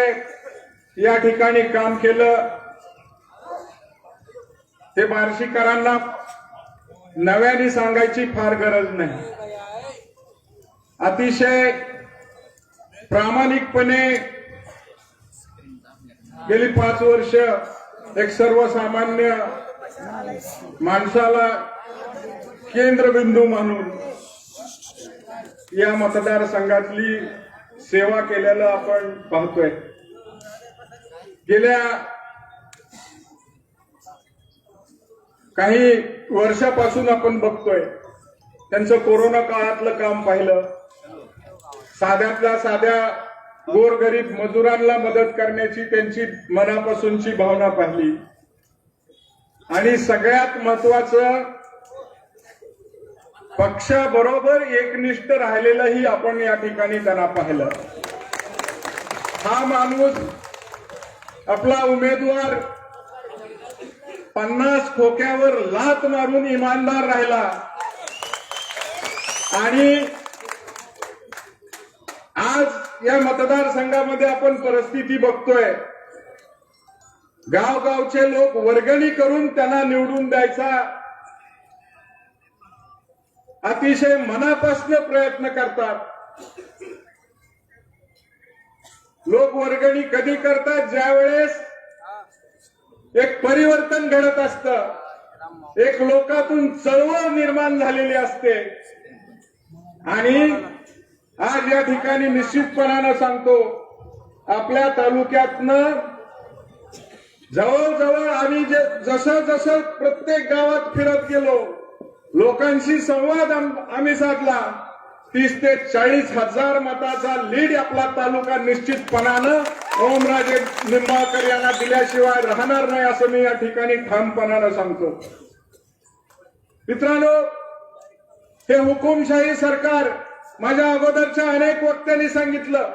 या ठिकाणी काम केलं ते बार्शीकरांना नव्याने सांगायची फार गरज नाही. अतिशय प्रामाणिकपणे गेली 5 वर्ष एक सर्वसामान्य माणसाला केंद्रबिंदू म्हणून या मतदारसंघातली सेवा केलेलं आपण पाहतोय. गेल्या काही वर्षापासून आपण बघतोय त्यांचं कोरोना काळातलं काम पाहिलं. साध्यातल्या साध्या गोरगरीब मजुरांना मदत करण्याची त्यांची मनापासूनची भावना पाहिली. आणि सगळ्यात महत्वाचं, पक्षाबरोबर एकनिष्ठ राहिलेलंही आपण या ठिकाणी त्यांना पाहिलं. हा माणूस, आपला उमेदवार 50 खोक्यावर लाथ मारून इमानदार राहिला. आणि आज या मतदारसंघामध्ये आपण परिस्थिती बघतोय, गावगावचे लोक वर्गणी करून त्यांना निवडून द्यायचा अतिशय मनापासून प्रयत्न करतात. लोक वर्गणी कधी करतात? ज्या वेळेस एक परिवर्तन घडत असतं, एक लोकातून चळवळ निर्माण झालेली असते. आणि आज या ठिकाणी निश्चितपणानं सांगतो, आपल्या तालुक्यातनं जवळजवळ आम्ही जसं जसं प्रत्येक गावात फिरत गेलो, लोकांशी संवाद आम्ही साधला, 30 ते 40 हजार मताचा लीड आपला तालुका निश्चितपणानं ओमराजे निंबाळकर यांना दिल्याशिवाय राहणार नाही, असं मी या ठिकाणी ठामपणानं सांगतो. मित्रांनो, हे हुकुमशाही सरकार माझ्या अगोदरच्या अनेक वक्त्यांनी सांगितलं,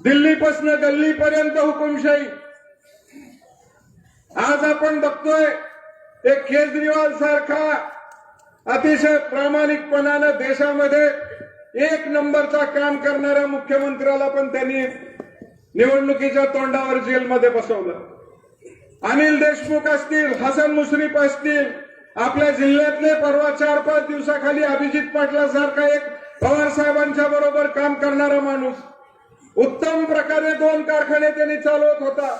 दिल्लीपासून गल्लीपर्यंत हुकुमशाही. आज आपण बघतोय एक केजरीवाल सारखा अतिशय प्रामाणिकपणानं देशामध्ये एक नंबरचा काम करणाऱ्या मुख्यमंत्र्याला पण त्यांनी निवडणुकीच्या तोंडावर जेलमध्ये बसवलं. अनिल देशमुख असतील, हसन मुश्रीफ असतील, आपल्या जिल्ह्यातले परवा 4-5 दिवसाखाली अभिजित पाटलासारखा एक पवार साहेबांच्या बरोबर काम करणारा माणूस उत्तम प्रकारे 2 कारखाने त्यांनी चालवत होता.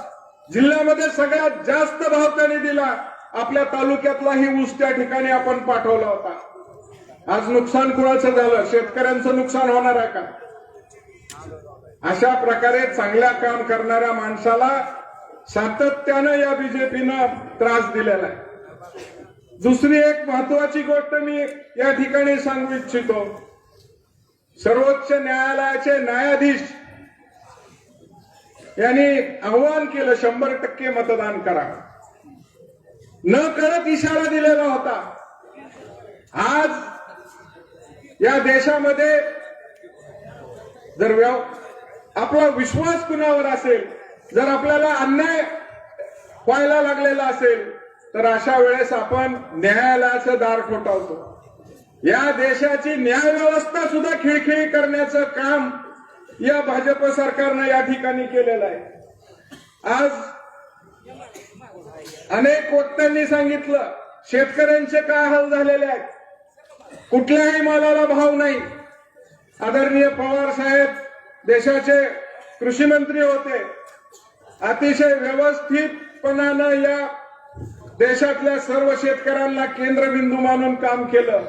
जिल्ह्यामध्ये सगळ्यात जास्त भाव त्यांनी दिला. आपल्या तालुक्यातलाही ऊस त्या ठिकाणी आपण पाठवला होता. आज नुकसान कुणाचं झालं? शेतकऱ्यांचं नुकसान होणार आहे का? अशा प्रकारे चांगल्या काम करणाऱ्या माणसाला सातत्यानं या बीजेपीनं त्रास दिलेला आहे. दुसरी एक महत्वाची गोष्ट मी या ठिकाणी सांगू इच्छितो. सर्वोच्च न्यायालयाचे न्यायाधीश यांनी आव्हान केलं 100% मतदान करा. न करत इशारा दिलेला होता. आज या देशामध्ये जर आपला विश्वास कुणावर असेल, जर आपल्याला अन्याय व्हायला लागलेला असेल, तर अशा वेळेस आपण न्यायालयाचं दार ठोठावतो. या देशाची न्याय व्यवस्था सुद्धा खिळखिळी करण्याचं काम या भाजप सरकारनं या ठिकाणी केलेलं आहे. आज अनेक वक्त्यांनी सांगितलं शेतकऱ्यांचे काय हाल झालेले आहेत. कुठल्याही मालाला भाव नाही. आदरणीय पवार साहेब देशाचे कृषी मंत्री होते. अतिशय व्यवस्थितपणानं या देशातल्या सर्व शेतकऱ्यांना केंद्रबिंदू मानून काम केलं.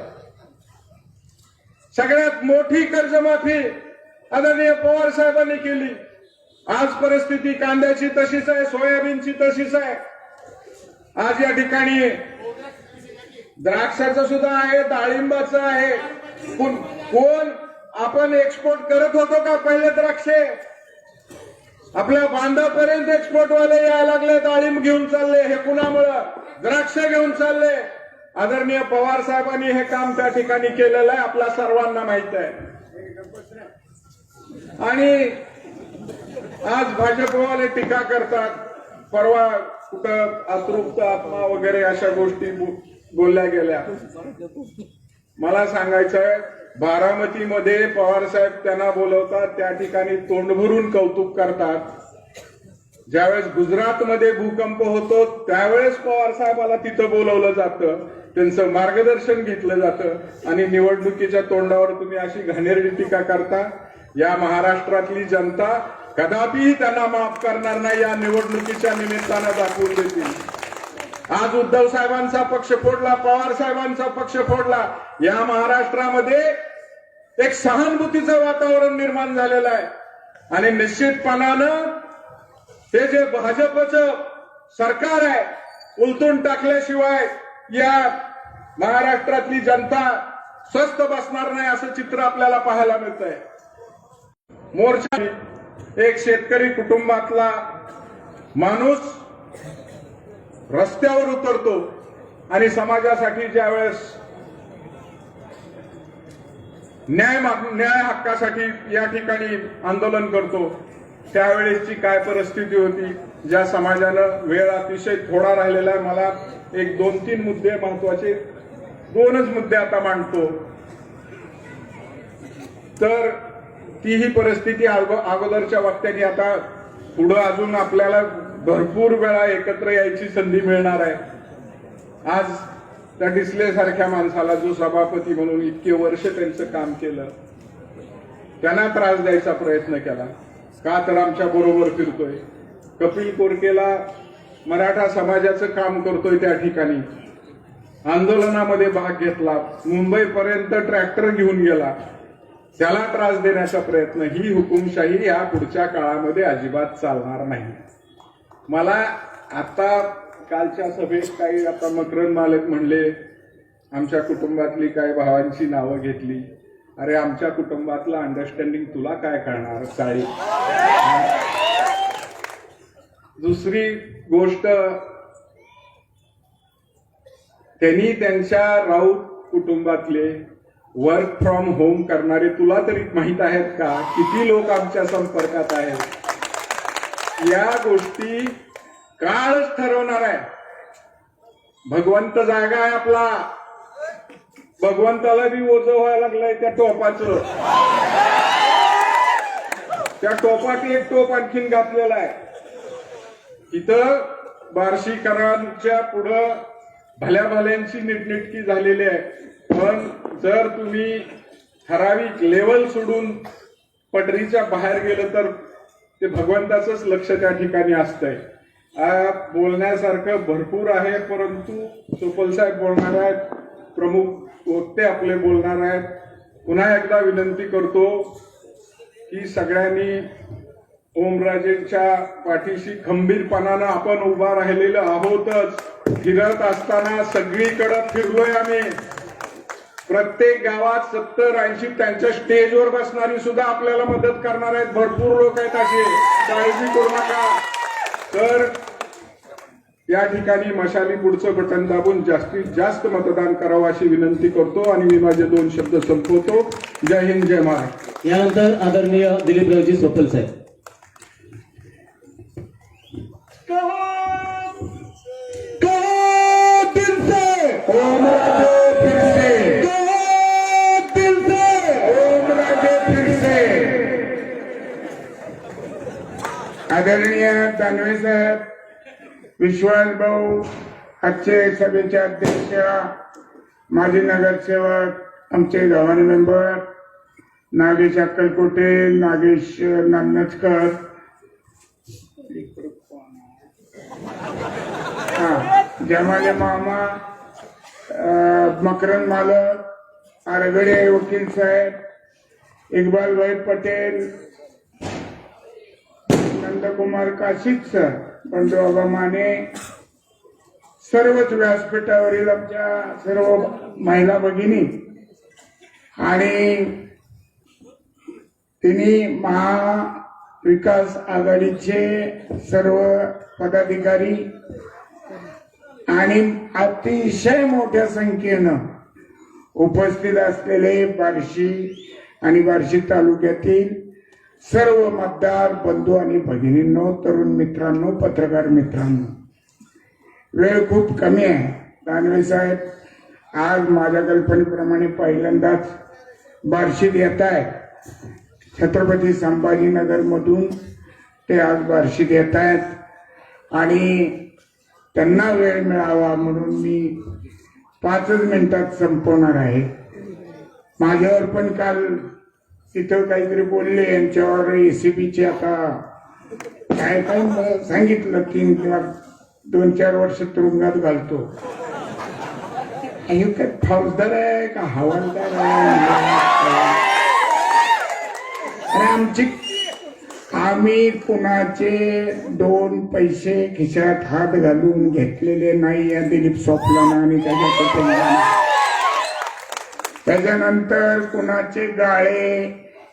सगळ्यात मोठी कर्जमाफी आदरणीय पवार साहेबांनी केली. आज परिस्थिती कांद्याची तशीच आहे, सोयाबीनची तशीच आहे. आज या ठिकाणी द्राक्षाचं सुद्धा आहे, डाळिंबाचं आहे. कोण आपण एक्सपोर्ट करत होतो का पहिले द्राक्षे? आपल्या बांधापर्यंत एक्सपोर्टवाले यायला लागले, डाळिंब घेऊन चालले. हे कुणामुळं? द्राक्ष घेऊन चालले. आदरणीय पवार साहेबांनी हे काम त्या ठिकाणी केलेलं आहे, आपल्या सर्वांना माहित आहे. आणि आज भाजपवाले टीका करतात. परवा कुठं अतृप्त आत्मा वगैरे अशा गोष्टी बोलल्या गेल्या. मला सांगायचंय, बारामतीमध्ये पवार साहेब त्यांना बोलवतात, त्या ठिकाणी तोंड भरून कौतुक करतात. ज्यावेळेस गुजरातमध्ये भूकंप होतो त्यावेळेस पवार साहेबाला तिथं बोलवलं जातं, त्यांचं मार्गदर्शन घेतलं जातं आणि निवडणुकीच्या तोंडावर तुम्ही अशी घाणेरडी टीका करता. या महाराष्ट्रातली जनता कदापिही त्यांना माफ करणार नाही. या निवडणुकीच्या निमित्तानं दाखवून देतील. आज उद्धव साहेबांचा पक्ष फोडला, पवार साहेबांचा पक्ष फोडला. या महाराष्ट्रामध्ये एक सहानुभूतीचं वातावरण निर्माण झालेलं आहे आणि निश्चितपणानं हे जे भाजपचं सरकार आहे उलटून टाकल्याशिवाय या महाराष्ट्रातली जनता स्वस्थ बसणार नाही, असं चित्र आपल्याला पाहायला मिळत आहे. मोर्चा एक शेतकरी कुटुंबातला माणूस रस्त्यावर उतरतो आणि समाजासाठी ज्यावेळेस न्याय हक्कासाठी या ठिकाणी आंदोलन करतो, त्यावेळेसची काय परिस्थिती होती. ज्या समाजानं वेळ अतिशय थोडा राहिलेला आहे. मला एक 2-3 मुद्दे महत्वाचे, 2च मुद्दे आता मांडतो. तर ती ही परिस्थिती अगोदरच्या वक्त्यांनी, आता पुढं अजून आपल्याला भरपूर वेळा एकत्र यायची संधी मिळणार आहे. आज त्या डिसले सारख्या माणसाला, जो सभापती म्हणून इतके वर्ष त्यांचं काम केलं, त्यांना त्रास द्यायचा प्रयत्न केला. का तर आमच्या बरोबर फिरतोय. कपिल कोरकेला मराठा समाजाचं काम करतोय, त्या ठिकाणी आंदोलनामध्ये भाग घेतला, मुंबईपर्यंत ट्रॅक्टर घेऊन गेला, त्याला त्रास देण्याचा प्रयत्न. ही हुकुमशाही या पुढच्या काळामध्ये अजिबात चालणार नाही. मला आता कालच्या सभेत काही आता मकरंद मालक म्हणले, आमच्या कुटुंबातली काही भावांची नावं घेतली. अरे आमच्या कुटुंबातलं अंडरस्टँडिंग तुला काय कळणार साळी. दुसरी गोष्ट, त्यांनी त्यांच्या राऊत कुटुंबातले वर्क फ्रॉम होम करणारे तुला तरी माहित आहेत का? किती लोक आमच्या संपर्कात आहेत? या गोष्टी काळच ठरवणार आहे. भगवंत जागा आहे आपला. भगवंताला बी ओझं व्हायला लागलंय त्या टोपाचं. त्या टोपात एक टोप आणखीन घातलेला आहे. इथं बार्शीकरांच्या पुढं भल्या भल्यांची नीटनेटकी झालेली आहे. पण जर तुम्ही ठराविक लेवल सोडून पटरीच्या बाहेर गेलं तर ते भगवंताचंच लक्ष त्या ठिकाणी असतंय. बोलण्यासारखं भरपूर आहे, परंतु चोपल साहेब बोलणार आहेत, प्रमुख वक्ते आपले बोलणार आहेत. पुन्हा एकदा विनंती करतो की सगळ्यांनी ओमराजेंच्या पाठीशी खंबीरपणानं आपण उभा राहिलेलो आहोतच. फिरत असताना सगळीकडे फिरलोय आम्ही. प्रत्येक गावात 70-80 त्यांच्या स्टेजवर बसणारी सुद्धा आपल्याला मदत करणार आहेत. भरपूर लोक आहेत असे, काळजी करू नका. तर या ठिकाणी मशाली पुढचं बटन दाबून जास्तीत जास्त मतदान करावं अशी विनंती करतो आणि मी माझे 2 शब्द संपवतो. जय हिंद, जय महाराष्ट्र. यानंतर आदरणीय दिलीपरावजी सोपल साहेब. आदरणीय दानवे साहेब, विश्वास भाऊ, आजचे सभेचे अध्यक्ष, माजी नगरसेवक, आमचे गव्हाणे मेंबर नागेश अक्कलकोटे, नागेश नान्नजकर, जमाले मामा, मकरन मालक, आरगडे वकील साहेब, इकबाल भाई पटेल, नंदकुमार काशीद सर, बंधुबाबा माने, सर्वच व्यासपीठावरील आमच्या सर्व महिला भगिनी आणि तिन्ही महाविकास आघाडीचे सर्व पदाधिकारी आणि अतिशय मोठ्या संख्येनं उपस्थित असलेले बार्शी आणि बार्शी तालुक्यातील सर्व मतदार बंधू आणि भगिनींनो, तरुण मित्रांनो, पत्रकार मित्रांनो, वेळ खूप कमी आहे. दानवे साहेब आज माझ्या कल्पनेप्रमाणे पहिल्यांदाच बार्शीत येत आहे. छत्रपती संभाजीनगर मधून ते आज बार्शीत येत आहेत आणि त्यांना वेळ मिळावा म्हणून मी 5च मिनिटात संपवणार आहे. माझ्यावर पण काल तिथं काहीतरी बोलले, यांच्यावर एसीबीचे आता काय काय सांगितलं 3 किंवा 2-4 वर्ष तुरुंगात घालतो. हे काय फौजदार आहे का हवालदार आहे? अरे आम्ही कुणाचे 2 पैसे खिशात हात घालून घेतलेले नाही या दिलीप सोपलाना आणि त्याच्या कुटुंबाला. त्याच्यानंतर कुणाचे गाळे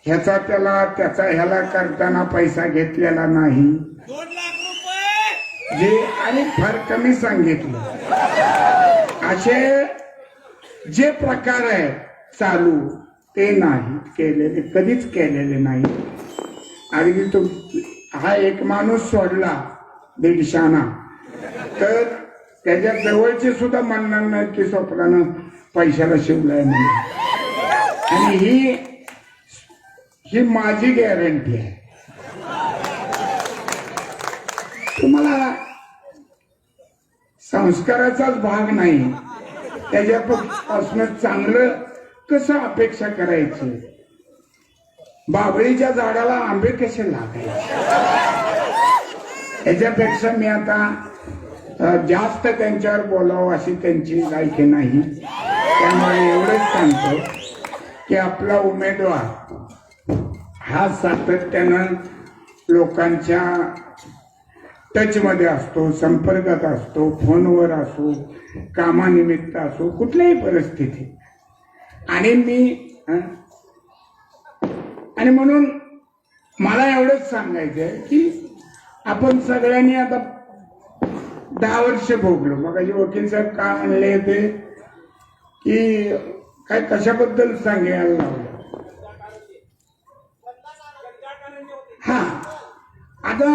ह्याचा त्याला त्याचा ह्याला करताना पैसा घेतलेला नाही. 2 लाख रुपये जे आणि फार कमी सांगितलं. असे जे प्रकार आहे चालू ते नाही केलेले, कधीच केलेले नाही. आणि तो हा एक माणूस सोडला 150 तर त्याच्या जवळचे सुद्धा म्हणणार नाही की स्वप्नानं पैशाला शिवलाय म्हणून. आणि ही माझी गॅरंटी आहे. तुम्हाला संस्काराचाच भाग नाही, त्याच्यापासून चांगलं कसं अपेक्षा करायची? बाभळीच्या झाडाला आंबे कसे लागायचे? याच्यापेक्षा मी आता जास्त त्यांच्यावर बोलावं अशी त्यांची लायकी नाही. त्यामुळे एवढंच सांगतो की आपला उमेदवार हा सातत्यानं लोकांच्या टचमध्ये असतो, संपर्कात असतो, फोनवर असो, कामानिमित्त असो, कुठल्याही परिस्थितीत. आणि म्हणून मला एवढंच सांगायचंय की आपण सगळ्यांनी आता 10 वर्ष भोगलो. मग वकील साहेब काय म्हणले ते की काय कशाबद्दल सांगायला लावलं? हा, आता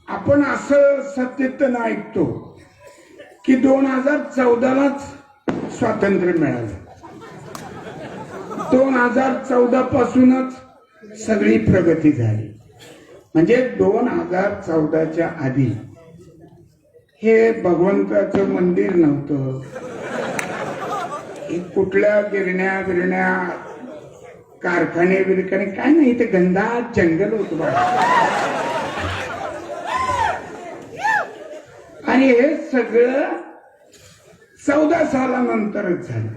आपण असं सत्यतेन ऐकतो की 2014लाच स्वातंत्र्य मिळालं. 2014 पासूनच सगळी प्रगती झाली. म्हणजे 2014च्या आधी हे भगवंताचं मंदिर नव्हतं, हे कुठल्या गिरण्या कारखाने बिरखाने काय नाही, ते गंधात जंगल होतं बघा. आणि हे सगळं 14 सालानंतरच झालं.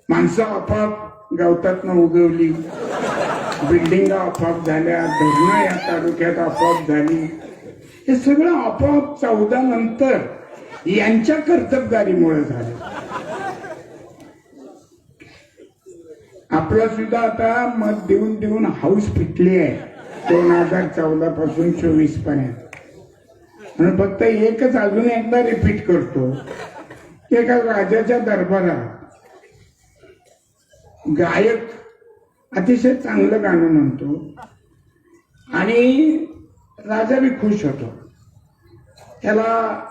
माणसं आपाप गवतातनं उगवली, बिल्डिंग आपोआप झाल्या, धरणं या तालुक्यात आपोआप झाली. हे सगळं आपोआप 14 नंतर यांच्या कर्तबगारीमुळे झालं. आपला सुद्धा आता मत देऊन देऊन हाऊस फिटली आहे 2014 पासून 24 पर्यंत. आणि फक्त एकच अजून एकदा रिपीट करतो, एका राजाच्या दरबारात गायक अतिशय चांगलं गाणं म्हणतो आणि राजा बी खुश होतो. ह्याला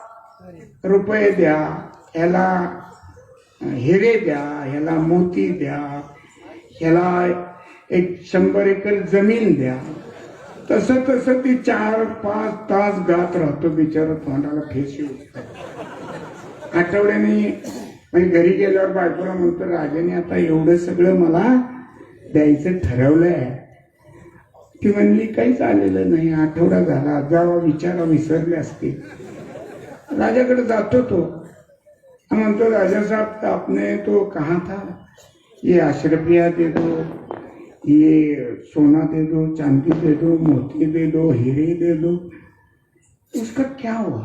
रुपये द्या, ह्याला हिरे द्या, ह्याला मोती द्या, ह्याला 100 एकर जमीन द्या. तसं तसं ती 4-5 तास गात राहतो, बिचारा तोंडाला फेस येऊ. आठवड्याने म्हणजे घरी गेल्यावर बायकोला म्हणतो, राजाने आता एवढं सगळं मला द्यायचं ठरवलंय. ती म्हणली काहीच आलेलं नाही, आठवडा झाला, जावा विचारा, विसरले असते. राजाकडे जातो तो, म्हणतो, राजा साहब आपने तो कहा था, ये अशरफिया दे दो, ये सोना दे दो, चांदी दे दो, मोती दे दो, हीरे दे दो, उसका क्या हुआ?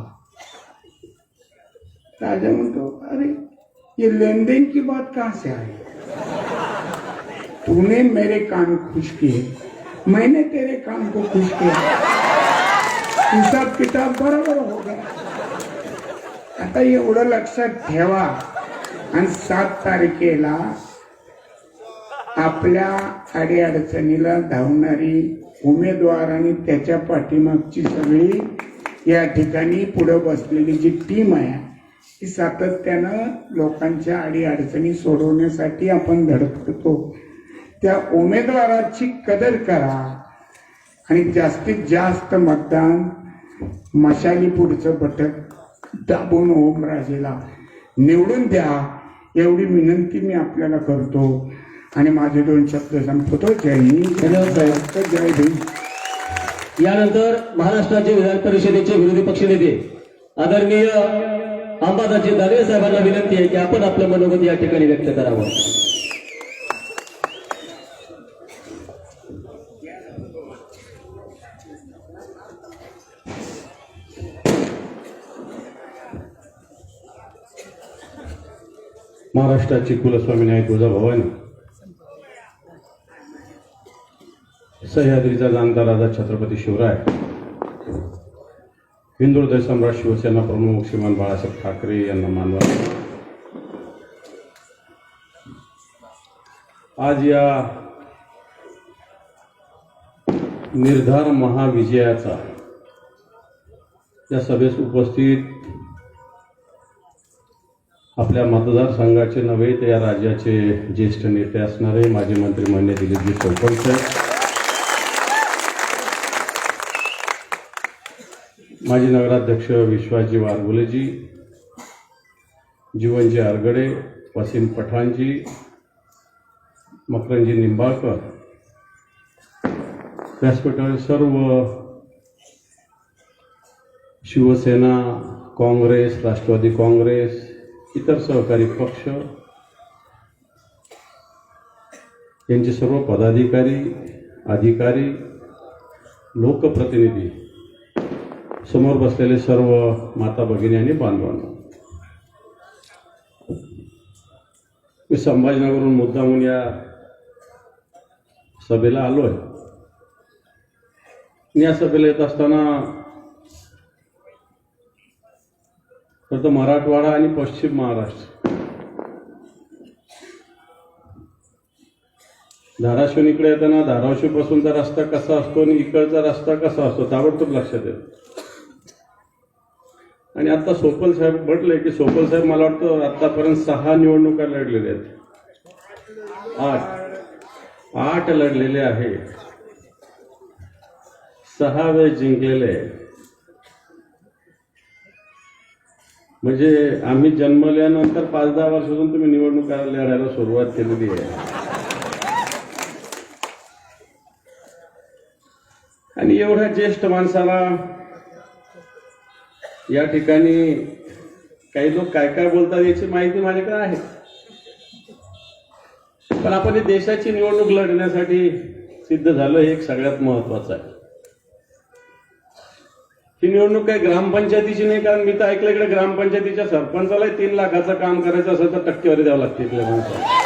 राजा म्हणतो, अरे ये लेन देन की बात कहां से आई? तूने मेरे कान खुश किए, मैंने तेरे कान को खुश किया, हिसाब किताब बरोबर हो गया. आता एवढं लक्षात ठेवा. आणि 7 तारखेला आपल्या अडीअडचणीला धावणारी उमेदवार आणि त्याच्या पाठीमागची सगळी या ठिकाणी पुढे बसलेली जी टीम आहे, ही सातत्यानं लोकांच्या अडीअडचणी सोडवण्यासाठी आपण धडपडतो. त्या उमेदवाराची कदर करा आणि जास्तीत जास्त मतदान मशाली पुढचं बटन दाबून ओमराजेला निवडून द्या, एवढी विनंती मी आपल्याला करतो आणि माझे 2 शब्द संपवतो. जय हिंद, जय भीम. यानंतर महाराष्ट्राचे विधान परिषदेचे विरोधी पक्षनेते आदरणीय अंबादासजी दानवे साहेबांना विनंती आहे की आपण आपलं मनोगत या ठिकाणी व्यक्त करावं. महाराष्ट्राची कुलस्वामिनी आहे तुळजाभवानी, सह्याद्रीचा जाणता राजा छत्रपती शिवराय, हिंदुहृदय सम्राट शिवसेना प्रमुख श्रीमान बाळासाहेब ठाकरे यांना मानवंदना. आज या निर्धार महाविजयाचा या सभेस उपस्थित आपल्या मतदारसंघाचे नव्हे तर या राज्याचे ज्येष्ठ नेते असणारे माजी मंत्री मान्य दिलीपजी चौकणकर, माजी नगराध्यक्ष विश्वासजी वारगुलेजी, जीवनजी आरगडे, वसीम पठाणजी, मकरंजी निंबाळकर, व्यासपीठावर सर्व शिवसेना, काँग्रेस, राष्ट्रवादी काँग्रेस, इतर सहकारी पक्ष यांचे सर्व पदाधिकारी, अधिकारी, लोकप्रतिनिधी, समोर बसलेले सर्व माता भगिनी आणि बांधवांनो, मी संभाजीनगरहून मुद्दामून या सभेला आलोय. या सभेला येत असताना फक्त मराठवाडा आणि पश्चिम महाराष्ट्र धाराशिव इकडे येताना धाराशिव पासूनचा रस्ता कसा असतो आणि इकडचा रस्ता कसा असतो ताबडतोब लक्षात येतो. आणि आता सोपल साहेब म्हटले की सोपल साहेब मला वाटतं आतापर्यंत 6 निवडणुका लढलेल्या आहेत. 8 लढलेले आहे, 6 वेळेस जिंकलेले आहे. म्हणजे आम्ही जन्मल्यानंतर 5-10 वर्षापासून तुम्ही निवडणुका लढायला सुरुवात केलेली आहे. आणि एवढ्या ज्येष्ठ माणसाला या ठिकाणी काही लोक काय काय बोलतात याची माहिती माझ्याकडे आहे. पण आपण ही देशाची निवडणूक लढण्यासाठी सिद्ध झालं हे एक सगळ्यात महत्वाचं आहे. ही निवडणूक काही ग्रामपंचायतीची नाही, कारण मी तर ऐकलं इकडे ग्रामपंचायतीच्या सरपंचाला 3 लाखाचं काम करायचं असेल तर टक्केवारी द्यावं लागते इथल्या माणसाला.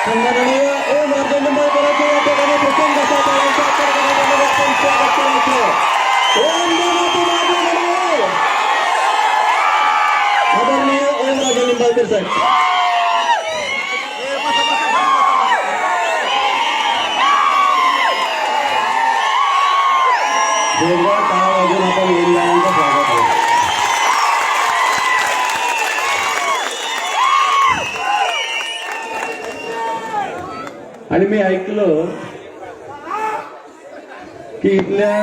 सन्माननीय ओम राजे निंबाळकरांचे या ठिकाणी प्रचंड अशा टाळ्यांच्या कडकडाटाने आपण स्वागत करायचं. ओम दानाचे मागे लढाओ. आदरणीय ओम राजे निंबाळकर साहेब. जोरदार टाळ्या वाजवून आपण ओमदानांचं स्वागत करू. आणि मी ऐकलं की इथल्या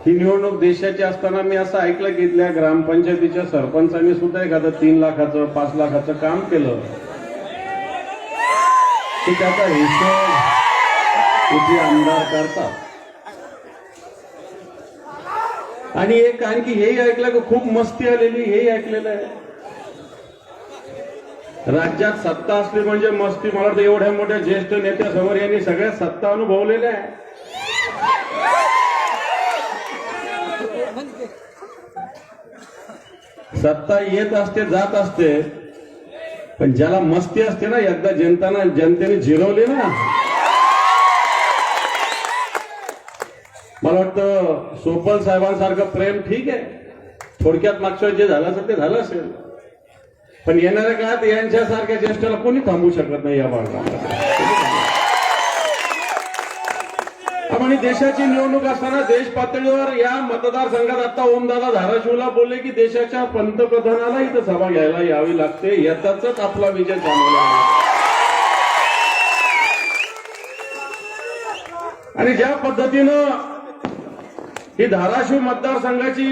ही निवडणूक देशाची असताना मी असं ऐकलं की इथल्या ग्रामपंचायतीच्या सरपंचांनी सुद्धा एखादं 3 लाखाचं 5 लाखाचं काम केलं की त्याचा हिशोब इथे आमदार करतात. आणि एक आणखी हेही ऐकलं की खूप मस्ती आलेली, हेही ऐकलेलं आहे. राज्यात सत्ता असली म्हणजे मस्ती. मला वाटतं एवढ्या मोठ्या ज्येष्ठ नेत्यासमोर यांनी सगळ्या सत्ता अनुभवलेल्या आहे. सत्ता येत असते जात असते, पण ज्याला मस्ती असते ना, एकदा जनतेने जिरवली ना, मला वाटतं सोपल साहेबांसारखं प्रेम ठीक आहे, थोडक्यात मागच्या जे झालं असेल ते झालं असेल, पण येणाऱ्या काळात यांच्यासारख्या ज्येष्ठाला कोणी थांबवू शकत नाही या भागामध्ये. आपण देशाची निवडणूक असताना देश पातळीवर या मतदारसंघात आता ओमदादा धाराशिवला बोलले की देशाच्या पंतप्रधानाला इथं सभा घ्यायला यावी लागते, याचाच आपला विजय चालवला आहे. आणि ज्या पद्धतीनं ही धाराशिव मतदारसंघाची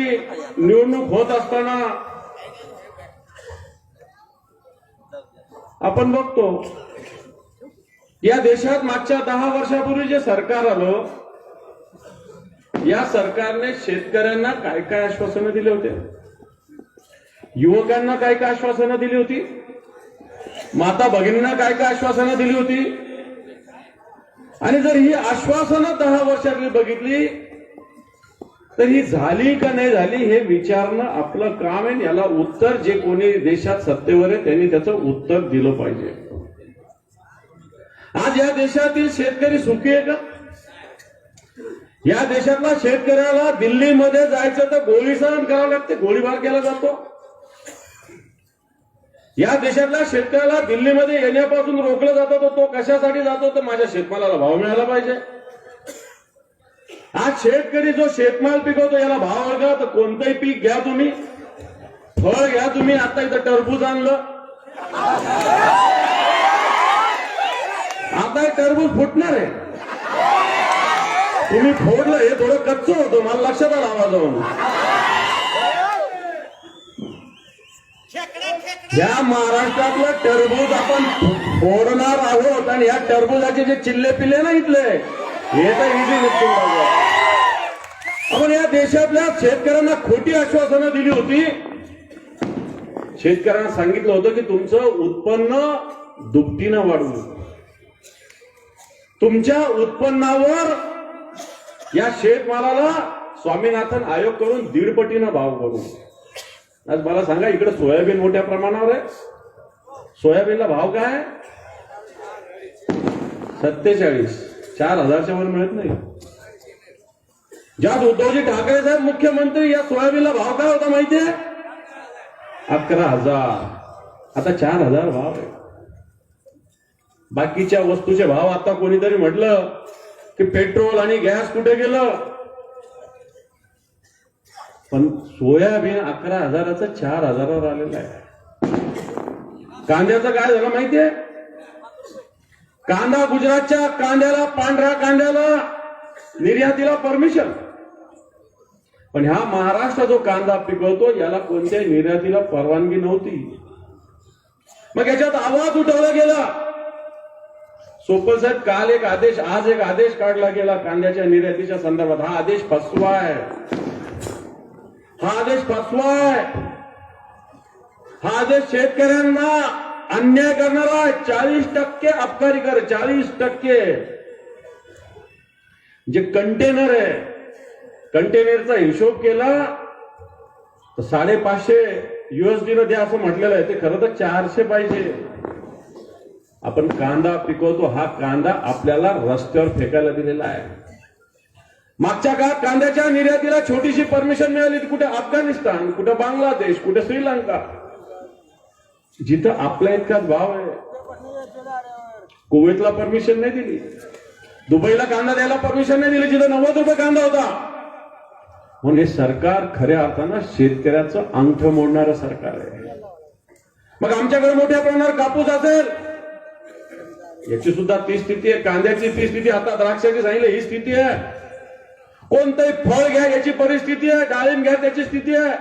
निवडणूक होत असताना आपण बघतो या देशात मागच्या 10 वर्षापूर्वी जे सरकार आलं, या सरकारने शेतकऱ्यांना काय काय आश्वासनं दिली होते, युवकांना काय काय आश्वासनं दिली होती, माता भगिनींना काय काय आश्वासनं दिली होती. आणि जर ही आश्वासनं 10 वर्षातली बघितली तर ही झाली का नाही झाली हे विचारणं आपलं काम आहे. याला उत्तर जे कोणी देशात सत्तेवर आहे त्यांनी त्याचं उत्तर दिलं पाहिजे. आज या देशातील शेतकरी सुखी आहे का? या देशातला शेतकऱ्याला दिल्लीमध्ये जायचं तर गोळी सहन करावं लागते, गोळीबार केला जातो. या देशातल्या शेतकऱ्याला दिल्लीमध्ये येण्यापासून रोखलं जातं, तो कशासाठी जातो तर माझ्या शेतमालाला भाव मिळाला पाहिजे. आज शेतकरी जो शेतमाल पिकवतो याला भाव वर्गा, तर कोणतंही पीक घ्या तुम्ही, फळ घ्या तुम्ही. आता इथं टरबूज आणलं, आता टरबूज फुटणार आहे, तुम्ही फोडलं, हे थोडं कच्चं होतं, मला लक्षात आलं आवाजावरून. या महाराष्ट्रातलं टरबूज आपण फोडणार आहोत आणि या टरबुजाचे जे चिल्ले पिल्ले ना इथले, हे तर इझी निघतो. आपण या देशातल्या शेतकऱ्यांना खोटी आश्वासनं दिली होती. शेतकऱ्यांना सांगितलं होतं की तुमचं उत्पन्न दुपटीनं वाढवू, तुमच्या उत्पन्नावर या शेतमालाला स्वामीनाथन आयोग करून 1.5 पटीनं भाव करू. आज मला सांगा, इकडे सोयाबीन मोठ्या प्रमाणावर आहे, सोयाबीनला भाव काय आहे? 47, 4,000च्या वर मिळत नाही. ज्यात उद्धवजी ठाकरे साहेब मुख्यमंत्री, या सोयाबीनला भाव काय होता माहितीये? 11,000. आता 4,000 भाव आहे. बाकीच्या वस्तूचे भाव, आता कोणीतरी म्हटलं की पेट्रोल आणि गॅस कुठे गेलं, पण सोयाबीन 11,000चं 4,000वर आलेलं आहे. कांद्याचं काय झालं माहितीये? कांदा, गुजरातच्या कांद्याला, पांढऱ्या कांद्याला निर्यातीला परमिशन, पण ह्या महाराष्ट्र जो कांदा पिकवतो याला कोणत्याही निर्यातीला परवानगी नव्हती. मग याच्यात आवाज उठवला गेला. सोपल साहेब, काल एक आदेश, आज एक आदेश काढला गेला कांद्याच्या निर्यातीच्या संदर्भात. हा आदेश फसवा आहे, हा आदेश फसवा आहे. हा आदेश शेतकऱ्यांना अन्याय करणारा आहे. 40% अबकारी कर, 40%. जे कंटेनर आहे, कंटेनरचा हिशोब केला तर 550 USD द्या असं म्हटलेलं आहे. ते खरं तर 400 पाहिजे. आपण कांदा पिकवतो, हा कांदा आपल्याला रस्त्यावर फेकायला दिलेला आहे. मागच्या काळात कांद्याच्या निर्यातीला छोटीशी परमिशन मिळाली. कुठे अफगाणिस्तान, कुठे बांगलादेश, कुठे श्रीलंका, जिथं आपल्या इतकाच भाव आहे. कुवेतला परमिशन नाही दिली, दुबईला कांदा द्यायला परमिशन नाही दिली, जिथं 90 रुपये कांदा होता. म्हणून हे सरकार खऱ्या अर्थानं शेतकऱ्याचं अंगठ मोडणारं सरकार आहे. मग आमच्याकडे मोठ्या प्रमाणावर कापूस असेल, याची सुद्धा ती स्थिती आहे. कांद्याची ती स्थिती, आता द्राक्षाची सांगितलं ही स्थिती आहे. कोणतंही फळ घ्या याची परिस्थिती आहे, डाळिंब घ्या त्याची स्थिती आहे,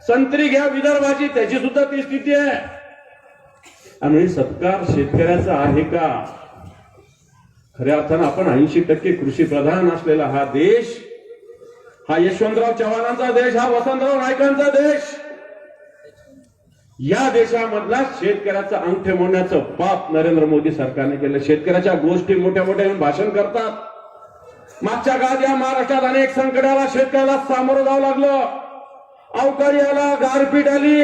संत्री घ्या विदर्भाची त्याची सुद्धा ती स्थिती आहे. आणि सरकार शेतकऱ्याचं आहे का? खऱ्या अर्थानं आपण 80% कृषी प्रधान असलेला हा देश, हा यशवंतराव चव्हाणांचा देश, हा वसंतराव नाईकांचा देश, या देशामधला शेतकऱ्याचं अंगठे मोडण्याचं पाप नरेंद्र मोदी सरकारने केलं. शेतकऱ्याच्या गोष्टी मोठ्या मोठ्या येऊन भाषण करतात. मागच्या काळात या महाराष्ट्रात अनेक संकटाला शेतकऱ्याला सामोरं जावं लागलं. अवकाळी आला, गारपीट आली,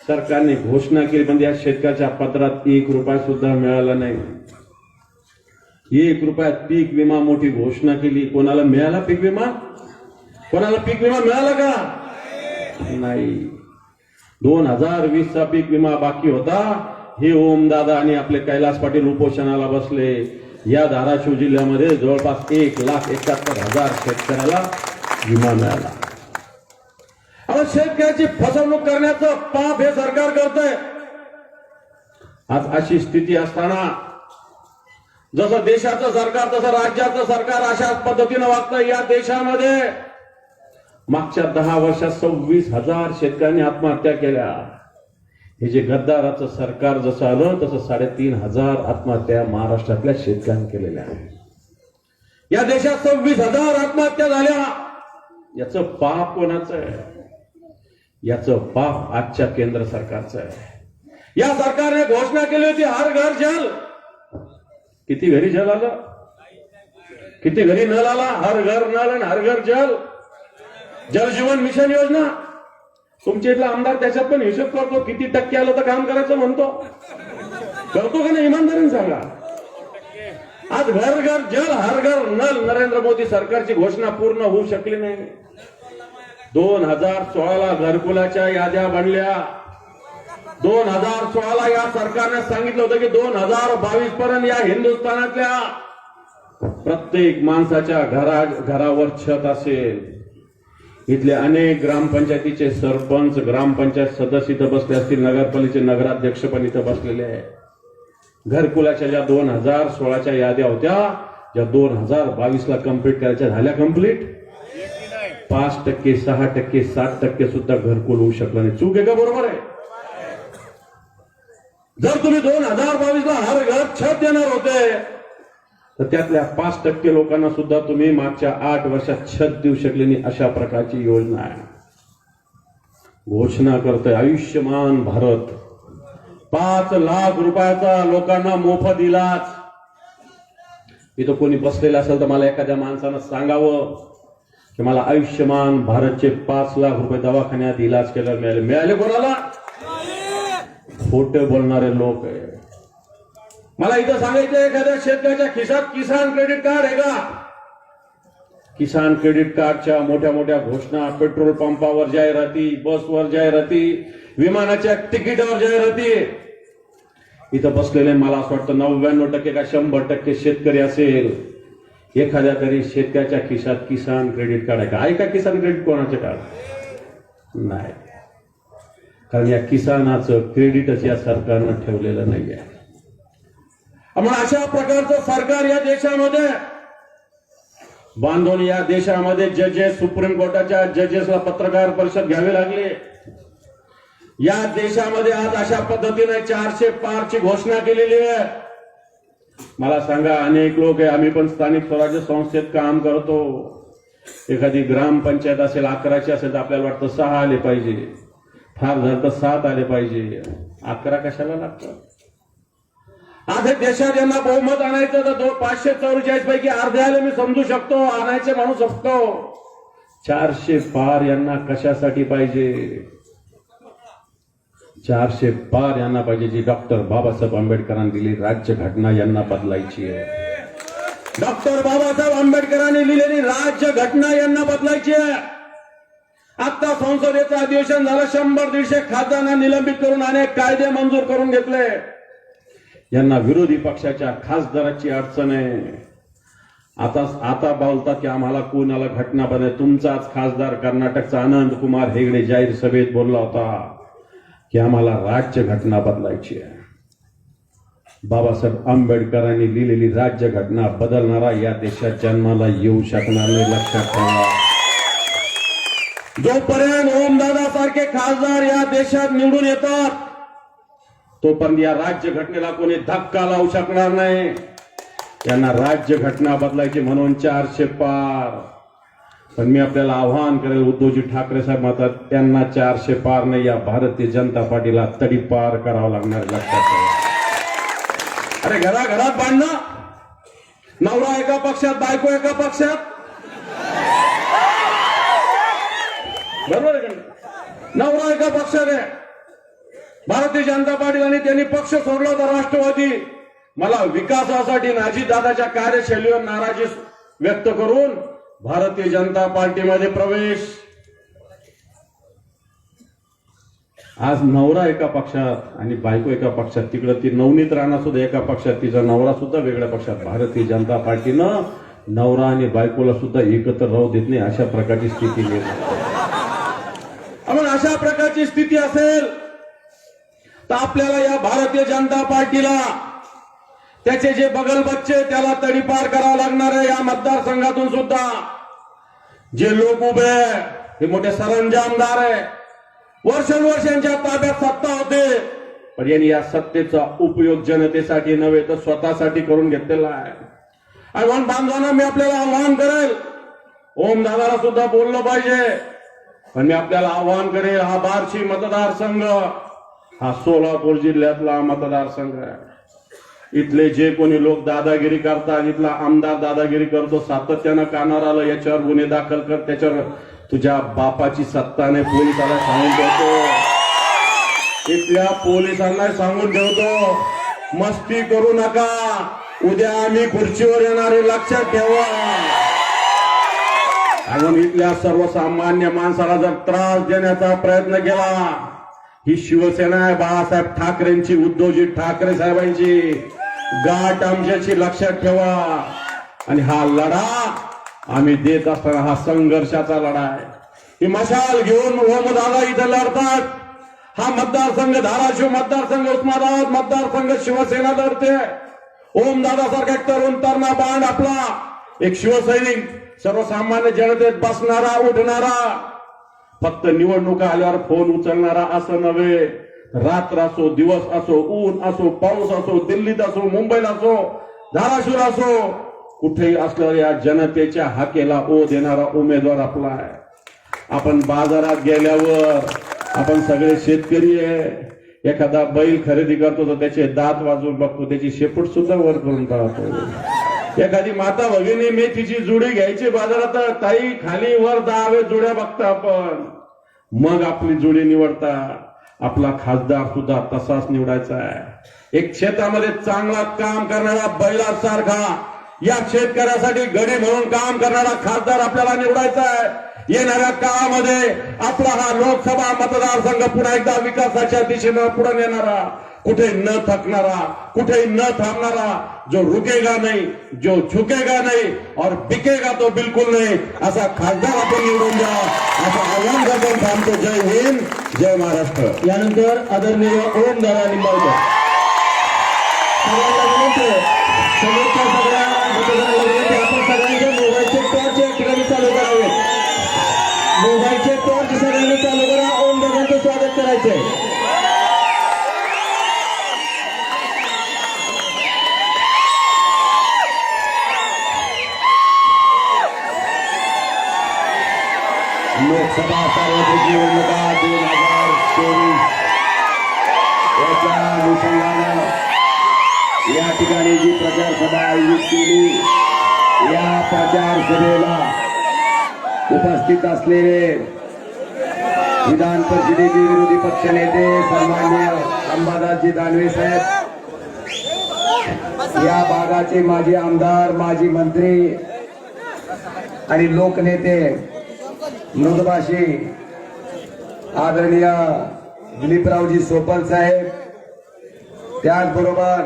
सरकारने घोषणा केली, पण या शेतकऱ्याच्या पत्रात 1 रुपया सुद्धा मिळाला नाही. 1 रुपयात पीक विमा मोठी घोषणा केली. कोणाला मिळाला पीक विमा? कोणाला पीक विमा मिळाला का? नाही. 2020चा पीक विमा बाकी होता. हे ओमदादा आणि आपले कैलास पाटील उपोषणाला बसले. या धाराशिव जिल्ह्यामध्ये जवळपास 1,71,000 शेतकऱ्याला विमा मिळाला. आता शेतकऱ्याची फसवणूक करण्याचं पाप हे सरकार करतंय. आज अशी स्थिती असताना जसं देशाचं सरकार तसं राज्याचं सरकार अशाच पद्धतीनं वागतं. या देशामध्ये मागच्या 10 वर्षात 26,000 शेतकऱ्यांनी आत्महत्या केल्या. हे जे गद्दाराचं सरकार जसं आलं तसं 3,500 आत्महत्या महाराष्ट्रातल्या शेतकऱ्यांनी केलेल्या आहेत. या देशात 26,000 आत्महत्या झाल्या. याचं पाप कोणाचं आहे? याचं पाप आजच्या केंद्र सरकारचं आहे. या सरकारने घोषणा केली होती हर घर जल. किती घरी जल आलं? किती घरी नल आला? हर घर नल आणि हर घर जल. जल जीवन मिशन योजना. तुमच्या इथला आमदार त्याच्यात पण हिशोब करतो, किती टक्के आलं तर काम करायचं म्हणतो. करतो का नाही? इमानदारीने सांगा. आज घर घर जल हर घर नल नरेंद्र मोदी सरकारची घोषणा पूर्ण होऊ शकली नाही. 2016ला घरकुलाच्या याद्या बनल्या. 2016ला या सरकारने सांगितलं होतं की 2022 पर्यंत या हिंदुस्थानातल्या प्रत्येक माणसाच्या घरावर छत असेल. इथले अनेक ग्रामपंचायतीचे सरपंच, ग्रामपंचायत सदस्य इथं बसले असतील, नगरपालिकेचे नगराध्यक्ष पण इथं बसलेले आहे. घरकुलाच्या ज्या 2016च्या याद्या होत्या, ज्या 2022ला कंप्लीट करायच्या झाल्या कंप्लीट. 5%, 6%, 7% सुद्धा घरकुल होऊ शकलं नाही. चूक आहे का बरोबर आहे? जर तुम्ही 2022ला हर घर छत देणार होते तर त्यातल्या 5% लोकांना सुद्धा तुम्ही मागच्या 8 वर्षात छत देऊ शकले नाही. अशा प्रकारची योजना आहे. घोषणा करतोय आयुष्यमान भारत. 5 लाख रुपयाचा लोकांना मोफत इलाज. इथं कोणी बसलेलं असेल तर मला एखाद्या माणसानं सांगावं की मला आयुष्यमान भारतचे 5 लाख रुपये दवाखान्यात इलाज केला मिळाले. मिळाले कोणाला? खोटे बोलणारे लोक आहे. मला इथं सांगायचं एखाद्या शेतकऱ्याच्या खिशात किसान क्रेडिट कार्ड आहे का? किसान क्रेडिट कार्डच्या मोठ्या मोठ्या घोषणा, पेट्रोल पंपावर जाहिराती, बसवर जाहिराती, विमानाच्या तिकिटावर जाहिराती. इथं बसलेले मला असं वाटतं 99% का 100% शेतकरी असेल. एखाद्या तरी शेतकऱ्याच्या खिशात किसान क्रेडिट कार्ड आहे का? आहे का किसान क्रेडिट कोणाचे कार्ड? नाही. कारण या किसानाचं क्रेडिटच या सरकारनं ठेवलेलं नाहीये. मग अशा प्रकारचं सरकार या देशामध्ये बांधून या देशामध्ये जजेस, सुप्रीम कोर्टाच्या जजेसला पत्रकार परिषद घ्यावी लागली. या देशामध्ये आज अशा पद्धतीने 400 पारची घोषणा केलेली आहे. मला सांगा, अनेक लोक आहे, आम्ही पण स्थानिक स्वराज्य संस्थेत काम करतो. एखादी ग्रामपंचायत असेल 11ची असेल तर आपल्याला वाटतं 6 आले पाहिजे, फार झालं तर 7 आले पाहिजे. 11 कशाला लागतं? आज देशात यांना बहुमत आणायचं तर 544 पैकी अर्धे आले मी समजू शकतो, आणायचे म्हणू शकतो. 400 पार यांना कशासाठी पाहिजे? 400 पार यांना पाहिजे जी डॉक्टर बाबासाहेब आंबेडकरांनी दिली राज्यघटना यांना बदलायची आहे. डॉक्टर बाबासाहेब आंबेडकरांनी लिहिलेली राज्यघटना यांना बदलायची आहे. आता संसदेचं अधिवेशन झालं, 100-150 खासदारांना निलंबित करून अनेक कायदे मंजूर करून घेतले. यांना विरोधी पक्षाच्या खासदाराची अडचण आहे. आता बोलतात की आम्हाला कोणाला घटना बने. तुमचाच खासदार कर्नाटकचा अनंत कुमार हेगडे जाहीर सभेत बोलला होता की आम्हाला राज्यघटना बदलायची आहे. बाबासाहेब आंबेडकरांनी लिहिलेली राज्यघटना बदलणारा या देशात जन्माला येऊ शकणार नाही, लक्षात ठेवा. जोपर्यंत ओमदादा सारखे खासदार या देशात निवडून येतात तोपर्यंत या राज्यघटनेला कोणी धक्का लावू शकणार नाही. यांना राज्यघटना बदलायची म्हणून 400 पार. पण मी आपल्याला आव्हान करेल, उद्धवजी ठाकरे साहेब म्हणतात त्यांना 400 पार नाही, या भारतीय जनता पार्टीला तडीपार करावं लागणार, लक्षात ठेवा. अरे घराघरात भांडणं, नवरा एका पक्षात, बायको एका पक्षात, बरोबर आहे का? नवरा एका पक्षात आहे भारतीय जनता पार्टी आणि त्यांनी पक्ष सोडला होता राष्ट्रवादी. मला विकासासाठी अजितदादाच्या कार्यशैलीवर नाराजी व्यक्त करून भारतीय जनता पार्टीमध्ये प्रवेश. आज नवरा एका पक्षात आणि बायको एका पक्षात. तिकडं ती नवनीत राणा सुद्धा एका पक्षात, तिचा नवरा सुद्धा वेगळ्या पक्षात. भारतीय जनता पार्टीनं नवरा आणि बायकोला सुद्धा एकत्र राहू देत नाही, अशा प्रकारची स्थिती निर्माण. अशा प्रकारची स्थिती असेल तर आपल्याला या भारतीय जनता पार्टीला त्याचे जे बगल बच्चे त्याला तडीपार करावं लागणार आहे. या मतदारसंघातून सुद्धा जे लोक उभे आहे हे मोठे सरंजामदार आहे. वर्षानुवर्षांच्या ताब्यात सत्ता होते, पण यांनी या सत्तेचा उपयोग जनतेसाठी नव्हे तर स्वतःसाठी करून घेतलेला आहे. आणि म्हणून बांधवांना मी आपल्याला आव्हान करेल, ओमदादाला सुद्धा बोललं पाहिजे, पण मी आपल्याला आव्हान करेल, हा बार्शी मतदारसंघ हा सोलापूर जिल्ह्यातला मतदारसंघ आहे. इथले जे कोणी लोक दादागिरी करतात, इथला आमदार दादागिरी करतो, सातत्यानं कानावर आलं याच्यावर गुन्हे दाखल कर, त्याच्यावर तुझ्या बापाची सत्ताने पोलिसाला सांगून ठेवतो. इथल्या पोलिसांना सांगून ठेवतो, मस्ती करू नका, उद्या आम्ही खुर्चीवर येणारे, लक्षात ठेवा. म्हणून इथल्या सर्वसामान्य माणसाला जर त्रास देण्याचा प्रयत्न केला, ही शिवसेना आहे बाळासाहेब ठाकरेंची, उद्धवजी ठाकरे साहेबांची गाठ आमच्याशी, लक्षात ठेवा. आणि हा लढा आम्ही देत असताना हा संघर्षाचा लढा आहे. ही मशाल घेऊन ओमदादा इथं लढतात. हा मतदारसंघ धाराशिव मतदारसंघ, उस्मानाबाद मतदारसंघ शिवसेना लढते. ओमदादा सारखा एक तरुण तरणा बांड आपला एक शिवसैनिक, सर्वसामान्य जनतेत बसणारा, उठणारा, फक्त निवडणुका आल्यावर फोन उचलणारा असं नव्हे. रात्र असो, दिवस असो, ऊन असो, पाऊस असो, दिल्लीत असो, मुंबईला असो, धाराशिव असो, कुठेही असलं या जनतेच्या हाकेला ओ देणारा उमेदवार आपला आहे. आपण बाजारात गेल्यावर आपण सगळे शेतकरी आहे. एखादा बैल खरेदी करतो तर त्याचे दात वाजवून बघतो, त्याची शेपूट सुद्धा वर करून टाळतो. एखादी माता भगिनी मेथीची जुडी घ्यायची बाजारात, ताई खाली वर 10 जुड्या बघता आपण, मग आपली जुडी निवडता. आपला खासदार सुद्धा तसाच निवडायचा आहे. एक क्षेत्रामध्ये चांगला काम करणारा बैलासारखा, या शेतकऱ्यासाठी गडी म्हणून काम करणारा खासदार आपल्याला निवडायचा आहे। येणाऱ्या काळामध्ये आपला हा लोकसभा मतदारसंघ पुन्हा एकदा विकासाच्या दिशेनं पुढे नेणारा, कुठे न थकणारा, कुठे न थांबणारा, जो रुकेगा नहीं, जो झुकेगा नहीं और बिकेगा तो बिल्कुल नहीं, असा खासदार आपण निवडून द्या असं आव्हान करतो। थांबतो। जय हिंद, जय महाराष्ट्र। यानंतर आदरणीय ओमदादा निंबाळकर सगळ्यांना विनंती आहे, समोरच्या सगळ्या मतदारांना विनंती आहे, आपण सगळ्यांचे मोबाईलचे टॉर्च या ठिकाणी चालू करावेत। मोबाईलचे टॉर्च सगळ्यांनी चालू करा, ओमदादांचं स्वागत करायचंय। लोकसभा सार्वत्रिक निवडणुका 2024 याच्या अनुषंगानं या ठिकाणी जी प्रचार सभा आयोजित केली, या प्रचार सभेला उपस्थित असलेले विधान परिषदेचे विरोधी पक्षनेते सन्माननीय अंबादासजी दानवे साहेब, या भागाचे माजी आमदार, माजी मंत्री आणि लोकनेते मृदभाषी आदरणीय दिलीपरावजी सोपल साहेब, त्याचबरोबर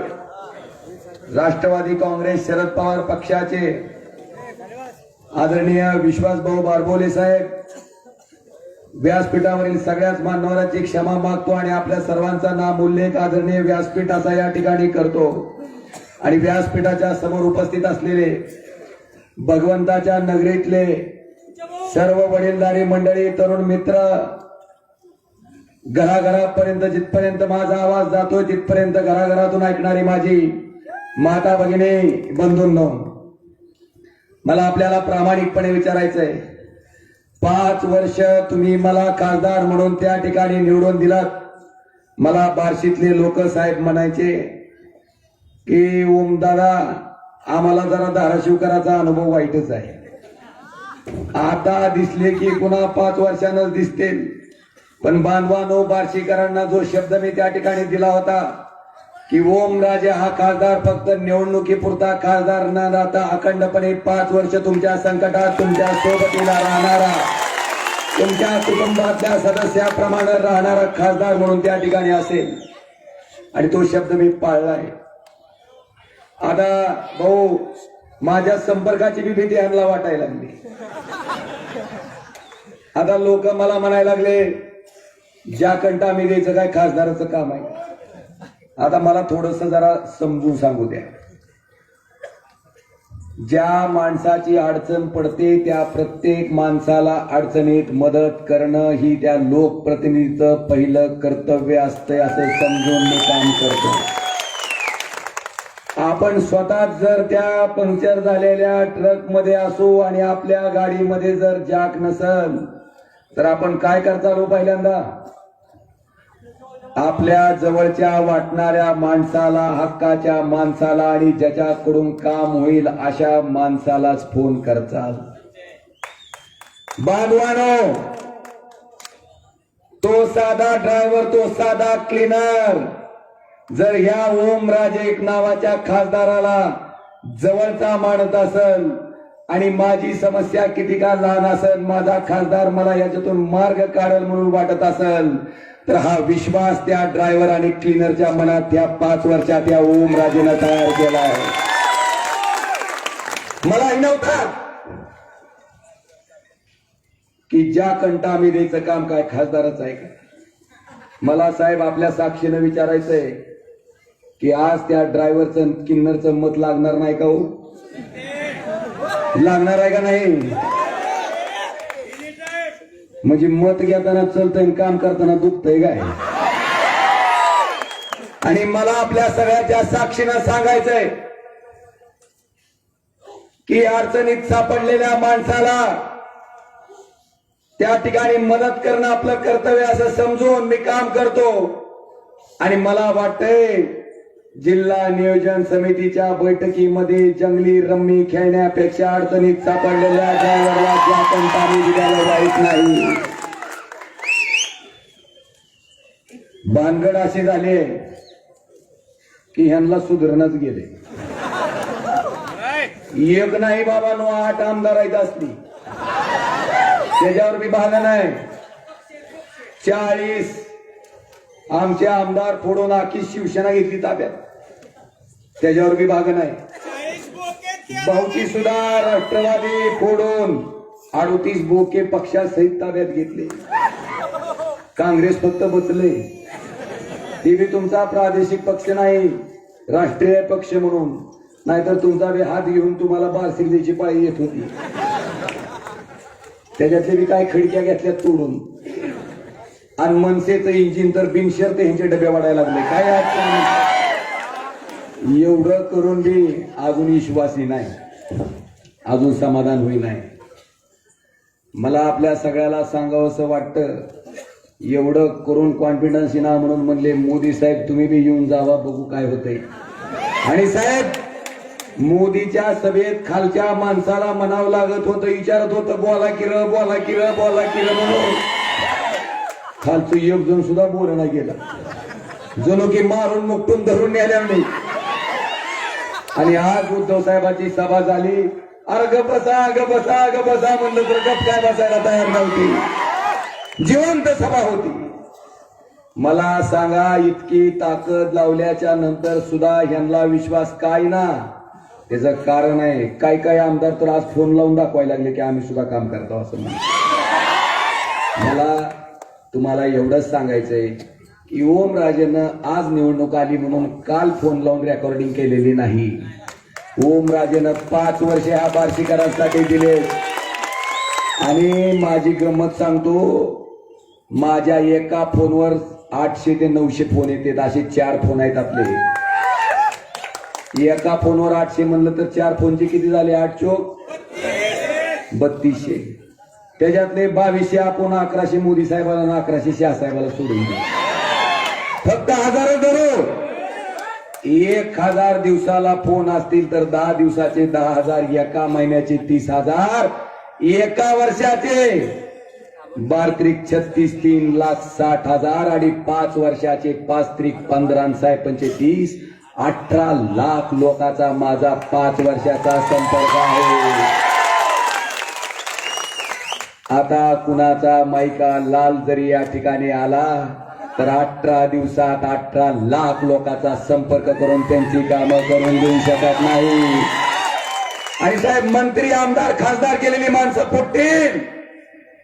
राष्ट्रवादी काँग्रेस शरद पवार पक्षाचे आदरणीय विश्वासभाऊ बारबोले साहेब, व्यासपीठावरील सगळ्याच मान्यवरांची क्षमा मागतो आणि आपल्या सर्वांचा नाम उल्लेख आदरणीय व्यासपीठ असा या ठिकाणी करतो। आणि व्यासपीठाच्या समोर उपस्थित असलेले भगवंताच्या नगरीतले सर्व वडीलधारी मंडळी, तरुण मित्र, घराघरापर्यंत जिथपर्यंत माझा आवाज जातोय तिथपर्यंत घराघरातून ऐकणारी माझी माता भगिनी बंधूंनो, मला आपल्याला प्रामाणिकपणे विचारायचंय, 5 वर्ष तुम्ही मला खासदार म्हणून त्या ठिकाणी निवडून दिलात। मला बार्शीतले लोक साहेब म्हणायचे की ओमदादा आम्हाला जरा धाराशिवकराचा अनुभव वाईटच आहे, आता दिसले की पुन्हा 5 वर्षांनाच दिसतील। पण बांधवांनो, बार्शीकरांना जो शब्द मी त्या ठिकाणी दिला होता की ओमराजे हा खासदार फक्त निवडणुकीपुरता खासदार न राहता अखंडपणे 5 वर्ष तुमच्या संकटात तुमच्या सोबतीला राहणारा, तुमच्या कुटुंबातल्या सदस्याप्रमाणे राहणारा खासदार म्हणून त्या ठिकाणी असेल, आणि तो शब्द मी पाळलाय। आता भाऊ, माझ्या संपर्काची बी भीती यांना वाटायला लागली। आता लोक मला म्हणायला लागले, ज्या कंटा मी द्यायचं काय खासदाराचं काम आहे। आता मला थोडस जरा समजून सांगू द्या, ज्या माणसाची अडचण पडते त्या प्रत्येक माणसाला अडचणीत मदत करणं ही त्या लोकप्रतिनिधीचं पहिलं कर्तव्य असतंय असं समजून मी काम करतो। आपण स्वतः जर त्या पंक्चर झालेल्या ट्रक मध्ये असू आणि आपल्या गाडीमध्ये जर जॅक नसल तर आपण काय करता पहिल्यांदा आपल्या जवळच्या वाटणाऱ्या माणसाला, हक्काच्या माणसाला आणि ज्याच्याकडून काम होईल अशा माणसालाच फोन करचाल। बांधवानो, तो साधा ड्रायव्हर, तो साधा क्लीनर जर ह्या ओमराजे नावाच्या खासदाराला जवळचा मानत असेल आणि माझी समस्या किती का लहान असेल, माझा खासदार मला याच्यातून मार्ग काढेल म्हणून वाटत असेल, तर हा विश्वास त्या ड्रायव्हर आणि क्लीनरच्या मनात त्या 5 वर्षात या ओमराजेनं तयार केला आहे। मलाही नव्हता की ज्या कंटा आम्ही द्यायचं काम काय खासदारच आहे का। मला साहेब आपल्या साक्षीनं विचारायचंय की आज त्या ड्रायव्हरचं किन्नरचं मत लागणार नाही का हो? लागणार आहे का नाही? म्हणजे मत घेताना चलतंय, काम करताना दुखतंय काय? आणि मला आपल्या सगळ्याच्या साक्षीनं सांगायचंय की अडचणीत सापडलेल्या माणसाला त्या ठिकाणी मदत करणं आपलं कर्तव्य असं समजून मी काम करतो। आणि मला वाटतंय जिल्हा नियोजन समितीच्या बैठकीमध्ये जंगली रम्मी खेळण्यापेक्षा अडचणीत सापडलेल्या ड्रायव्हरला ज्या कंटाळी दिल्याला जायच नाही। भानगड असे झाले की ह्यांना सुधारणच गेले। एक नाही बाबा, 8 आमदार आहेत असली, त्याच्यावर बी भागा नाही. 40 आमचे आमदार फोडून आखी शिवसेना घेतली ताब्यात, त्याच्यावर बी भाग नाही. भाऊची सुद्धा राष्ट्रवादी फोडून 38 बोके पक्षासहित ताब्यात घेतले. काँग्रेस फक्त बचले, ते बी तुमचा प्रादेशिक पक्ष नाही, राष्ट्रीय पक्ष म्हणून, नाहीतर तुमचा बी हात घेऊन तुम्हाला बारसिर्डीची पाळी येत होती. त्याच्यातले बी काय खिडक्या घेतल्या तोडून, आणि मनसेचं इंजिन तर बिनशर्त ह्यांचे डबे वाढायला लागले. काय अडचण नाही. एवढं करून बी अजून विश्वासी नाही, अजून समाधान होई नाही. मला आपल्या सगळ्याला सांगावंसं वाटतं, एवढं करून कॉन्फिडन्स ना म्हणून म्हणले मोदी साहेब तुम्ही बी येऊन जावा, बघू काय होतंय. आणि साहेब, मोदीच्या सभेत खालच्या माणसाला म्हणावं लागत होतं, विचारत होतं बोला की र, बोला की र, बोला की र म्हणून. खालचं एक जण सुद्धा बोलणं गेला, जणू की मारून मुक्तून धरून नेल्या नाही. आणि आज उद्धव साहेबांची सभा झाली, अरे गप बसा गप बसा गप बसा म्हणलं तर गप काय बसायला तयार नव्हती, जिवंत सभा होती. मला सांगा, इतकी ताकद लावल्याच्या नंतर सुद्धा ह्यांना विश्वास काय ना, त्याचं कारण आहे काय काय आमदार तर आज फोन लावून दाखवायला लागले की आम्ही सुद्धा काम करतो असं म्हणून. मला तुम्हाला एवढंच सांगायचंय की ओमराजेनं आज निवडणूक आली म्हणून काल फोन लावून रेकॉर्डिंग केलेली नाही. ओमराजेनं 5 वर्षे ह्या बार्शीकरांसाठी दिले. आणि माझी गंमत सांगतो, माझ्या एका फोनवर 800 ते 900 फोन येतात, असे 4 फोन आहेत आपले. एका फोनवर 800 म्हणलं तर 4 फोनचे किती झाले, 8 चोक 3200. त्याच्यातले 2200 आपण 1100 मोदी साहेबांना 1100 शाह साहेबाला सोडून दिले. फक्त 1000 धरो, 1000 दिवसाला फोन असतील तर 10 दिवसाचे 10,000, एका महिन्याचे 30,000, एका वर्षाचे 12×3 3,60,000 आणि 5 वर्षाचे 5×15 35 18 लाख लोकांचा माझा 5 वर्षाचा संपर्क आहे. आता कुणाचा मायका लाल जरी या ठिकाणी आला तर 18 दिवसात 18 लाख लोकांचा संपर्क करून त्यांची कामं करून देऊ शकत नाही. आणि साहेब, मंत्री आमदार खासदार केलेली माणसं फुटतील,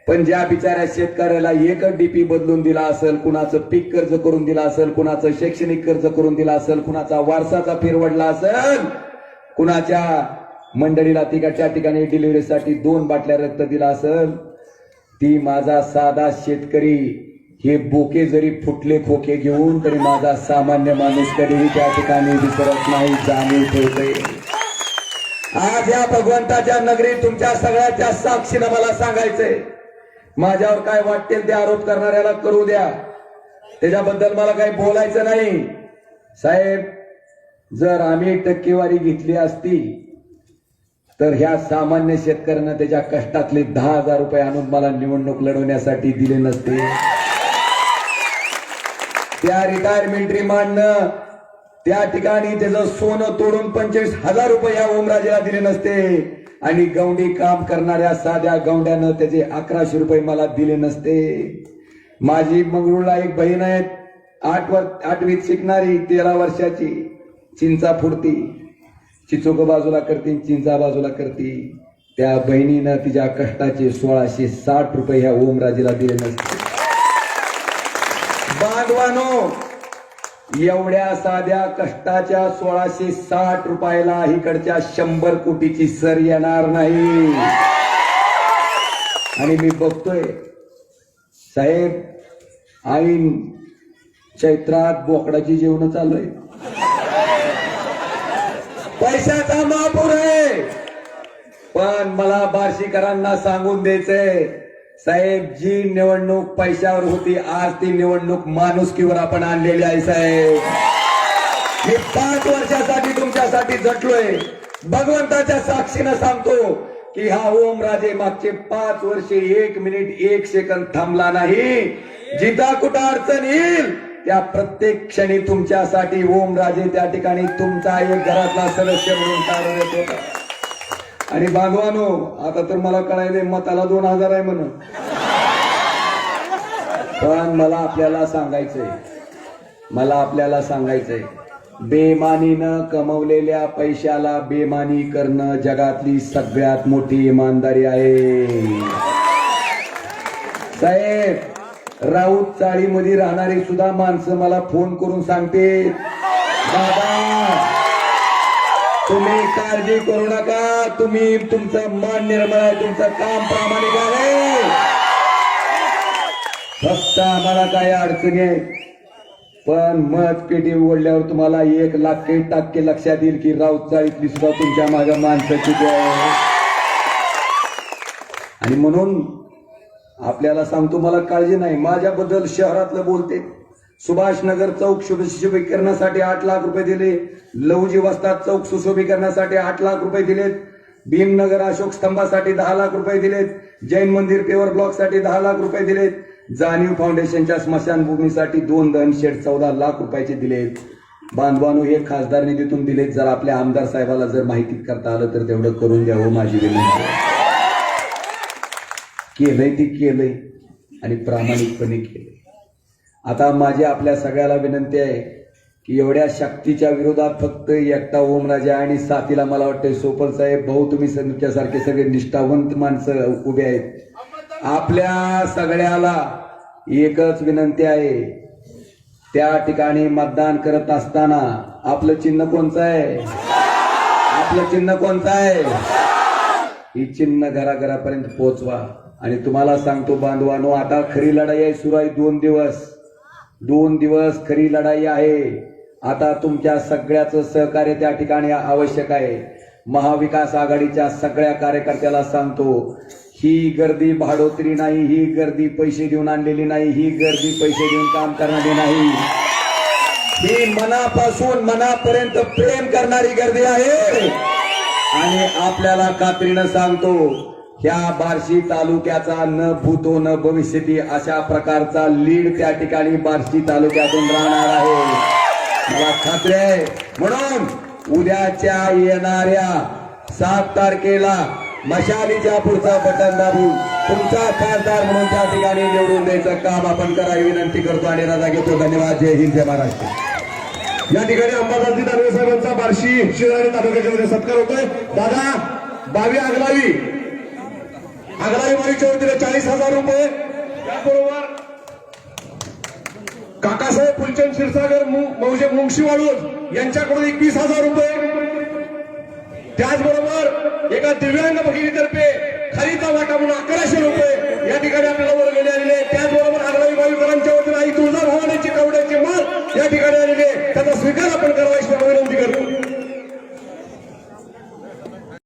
पण ज्या बिचाऱ्या शेतकऱ्याला एकच डीपी बदलून दिला असेल, कुणाचं पीक कर्ज करून दिला असेल, कुणाचं शैक्षणिक कर्ज करून दिला असेल, कुणाचा वारसाचा फेरवडला असेल, कुणाच्या मंडळीला त्या ठिकाणी डिलिव्हरीसाठी 2 बाटल्या रक्त दिला असेल, ती माझा साधा शेतकरी हे बोके जरी फुटले खोके घेऊन तरी माझा सामान्य माणूस कधीही त्या ठिकाणी विसरत नाही, जाणीव ठेवते. आज या भगवंताच्या नगरीत तुमच्या सगळ्याच्या साक्षीनं मला सांगायचंय, माझ्यावर काय वाटेल ते आरोप करणाऱ्याला करू द्या, त्याच्याबद्दल मला काही बोलायचं नाही. साहेब, जर आम्ही टक्केवारी घेतली असती तर ह्या सामान्य शेतकऱ्यांना त्याच्या कष्टातले 10,000 रुपये आणून मला निवडणूक लढवण्यासाठी दिले नसते. त्या रिटायरमेंट रिमांडनं त्या ठिकाणी त्याचं सोनं तोडून 25,000 रुपये या ओमराजेला दिले नसते. आणि गौंडी काम करणाऱ्या साध्या गौंड्यानं त्याचे 1100 रुपये मला दिले नसते. माझी मंगरुळला एक बहीण आहे, 8वीत शिकणारी, 13 वर्षाची, चिंचा फुडती, चिचोक बाजूला करती, चिंचा बाजूला करती. त्या बहिणीनं तिच्या कष्टाचे 1660 रुपये ह्या ओमराजेला दिले नसते. बांधवानो, एवढ्या साध्या कष्टाच्या 1660 रुपयाला इकडच्या 100 कोटीची सर येणार नाही. आणि मी बघतोय साहेब, ऐन चैत्रात बोकडाची जेवण चालू आहे, पैशाचा महापूर आहे. पण मला बार्शीकरांना सांगून द्यायचंय साहेब, जी निवडणूक पैशावर होती, आज ती निवडणूक माणुसकीवर आपण आणलेली आहे. साहेब, मी 5 वर्षासाठी तुमच्यासाठी झटलोय. भगवंताच्या साक्षीनं सांगतो की हा ओमराजे मागचे 5 वर्षे 1 मिनिट 1 सेकंद थांबला नाही. जिथं कुठं अडचण येईल त्या प्रत्येक क्षणी तुमच्यासाठी ओमराजे त्या ठिकाणी तुमचा एक घरातला सदस्य म्हणून कार्यरत होता. आणि बांधवानो, आता तर मला कळायले मताला 2000 आहे म्हणून. पण मला आपल्याला सांगायचंय बेमानीनं कमवलेल्या पैशाला बेमानी करणं जगातली सगळ्यात मोठी इमानदारी आहे. साहेब, राऊत चाळीमध्ये राहणारी सुद्धा माणसं मला फोन करून सांगते, दादा तुम्ही काळजी करू नका, तुम्ही तुमचं मन निर्मळ आहे, तुमचं काम प्रामाणिक आहे, फक्त आम्हाला काय अडचणी आहे. पण मत पेटी उघडल्यावर तुम्हाला 1,00,000% लक्षात येईल की राऊत चाळीतली सुद्धा तुमच्या मागे माणसं किती आहे. आणि म्हणून आपल्याला सांगतो, मला काळजी नाही. माझ्याबद्दल शहरातलं बोलते. सुभाषनगर चौक सुशोभीकरणासाठी 8 लाख रुपये दिले, लहुजी वस्ताद चौक सुशोभीकरणासाठी 8 लाख रुपये दिलेत, भीमनगर अशोक स्तंभासाठी 10 लाख रुपये दिलेत, जैन मंदिर पेवर ब्लॉकसाठी 10 लाख रुपये दिलेत, जाणीव फाउंडेशनच्या स्मशानभूमीसाठी 2 दहनशेड 14 लाख रुपयाचे दिलेत. बांधवांनो, हे खासदार निधीतून दिलेत. जर आपल्या आमदार साहेबाला जर माहिती करता आलं तर तेवढं करून द्यावं माझी विनंती. केलंय ती केलंय आणि प्रामाणिकपणे केलंय. आता माझी आपल्या सगळ्याला विनंती आहे की एवढ्या शक्तीच्या विरोधात फक्त एकटा ओमराजा आणि साथीला मला वाटतं सोपल साहेब भाऊ, तुम्ही तुमच्यासारखे सगळे निष्ठावंत माणसं उभे आहेत. आपल्या सगळ्याला एकच विनंती आहे, त्या ठिकाणी मतदान करत असताना आपलं चिन्ह कोणतं आहे? आपलं चिन्ह कोणतं आहे? ही चिन्ह घराघरापर्यंत पोहोचवा. आणि तुम्हाला सांगतो बांधवांनो, आता खरी लढाई आहे सुरू आहे. 2 दिवस खरी लढाई आहे. आता तुमच्या सगळ्याचं सहकार्य त्या ठिकाणी आवश्यक आहे. महाविकास आघाडीच्या सगळ्या कार्यकर्त्याला सांगतो, ही गर्दी भाडोत्री नाही, ही गर्दी पैसे देऊन आणलेली नाही, ही गर्दी पैसे देऊन काम करणारी नाही, ही मनापासून मनापर्यंत प्रेम करणारी गर्दी आहे. आणि आपल्याला खात्रीनं सांगतो, ह्या बार्शी तालुक्याचा न भूतो न भविष्यती अशा प्रकारचा लीड त्या ठिकाणी बार्शी तालुक्यातून राहणार आहे, मला खात्री आहे. म्हणून उद्याच्या येणाऱ्या 7 तारखेला मशालीच्या पुढचा बटन दाबून तुमचा खासदार म्हणून त्या ठिकाणी निवडून द्यायचं काम आपण करावी विनंती करतो आणि रजा घेतो. धन्यवाद. जय हिंद, जय महाराष्ट्र. या ठिकाणी अंबादासजी दानवे साहेबांचा बार्शी शिराळी तालुक्याच्या सत्कार होतोय. दादा बावी आगलावी माळीच्या वतीने 40,000 रुपये. त्याचबरोबर काकासाहेब फुलचंद क्षीरसागर मुंगशीवाळूर यांच्याकडून 21,000 रुपये. त्याचबरोबर एका दिव्यांग भगिनीतर्फे खरीचा वाटा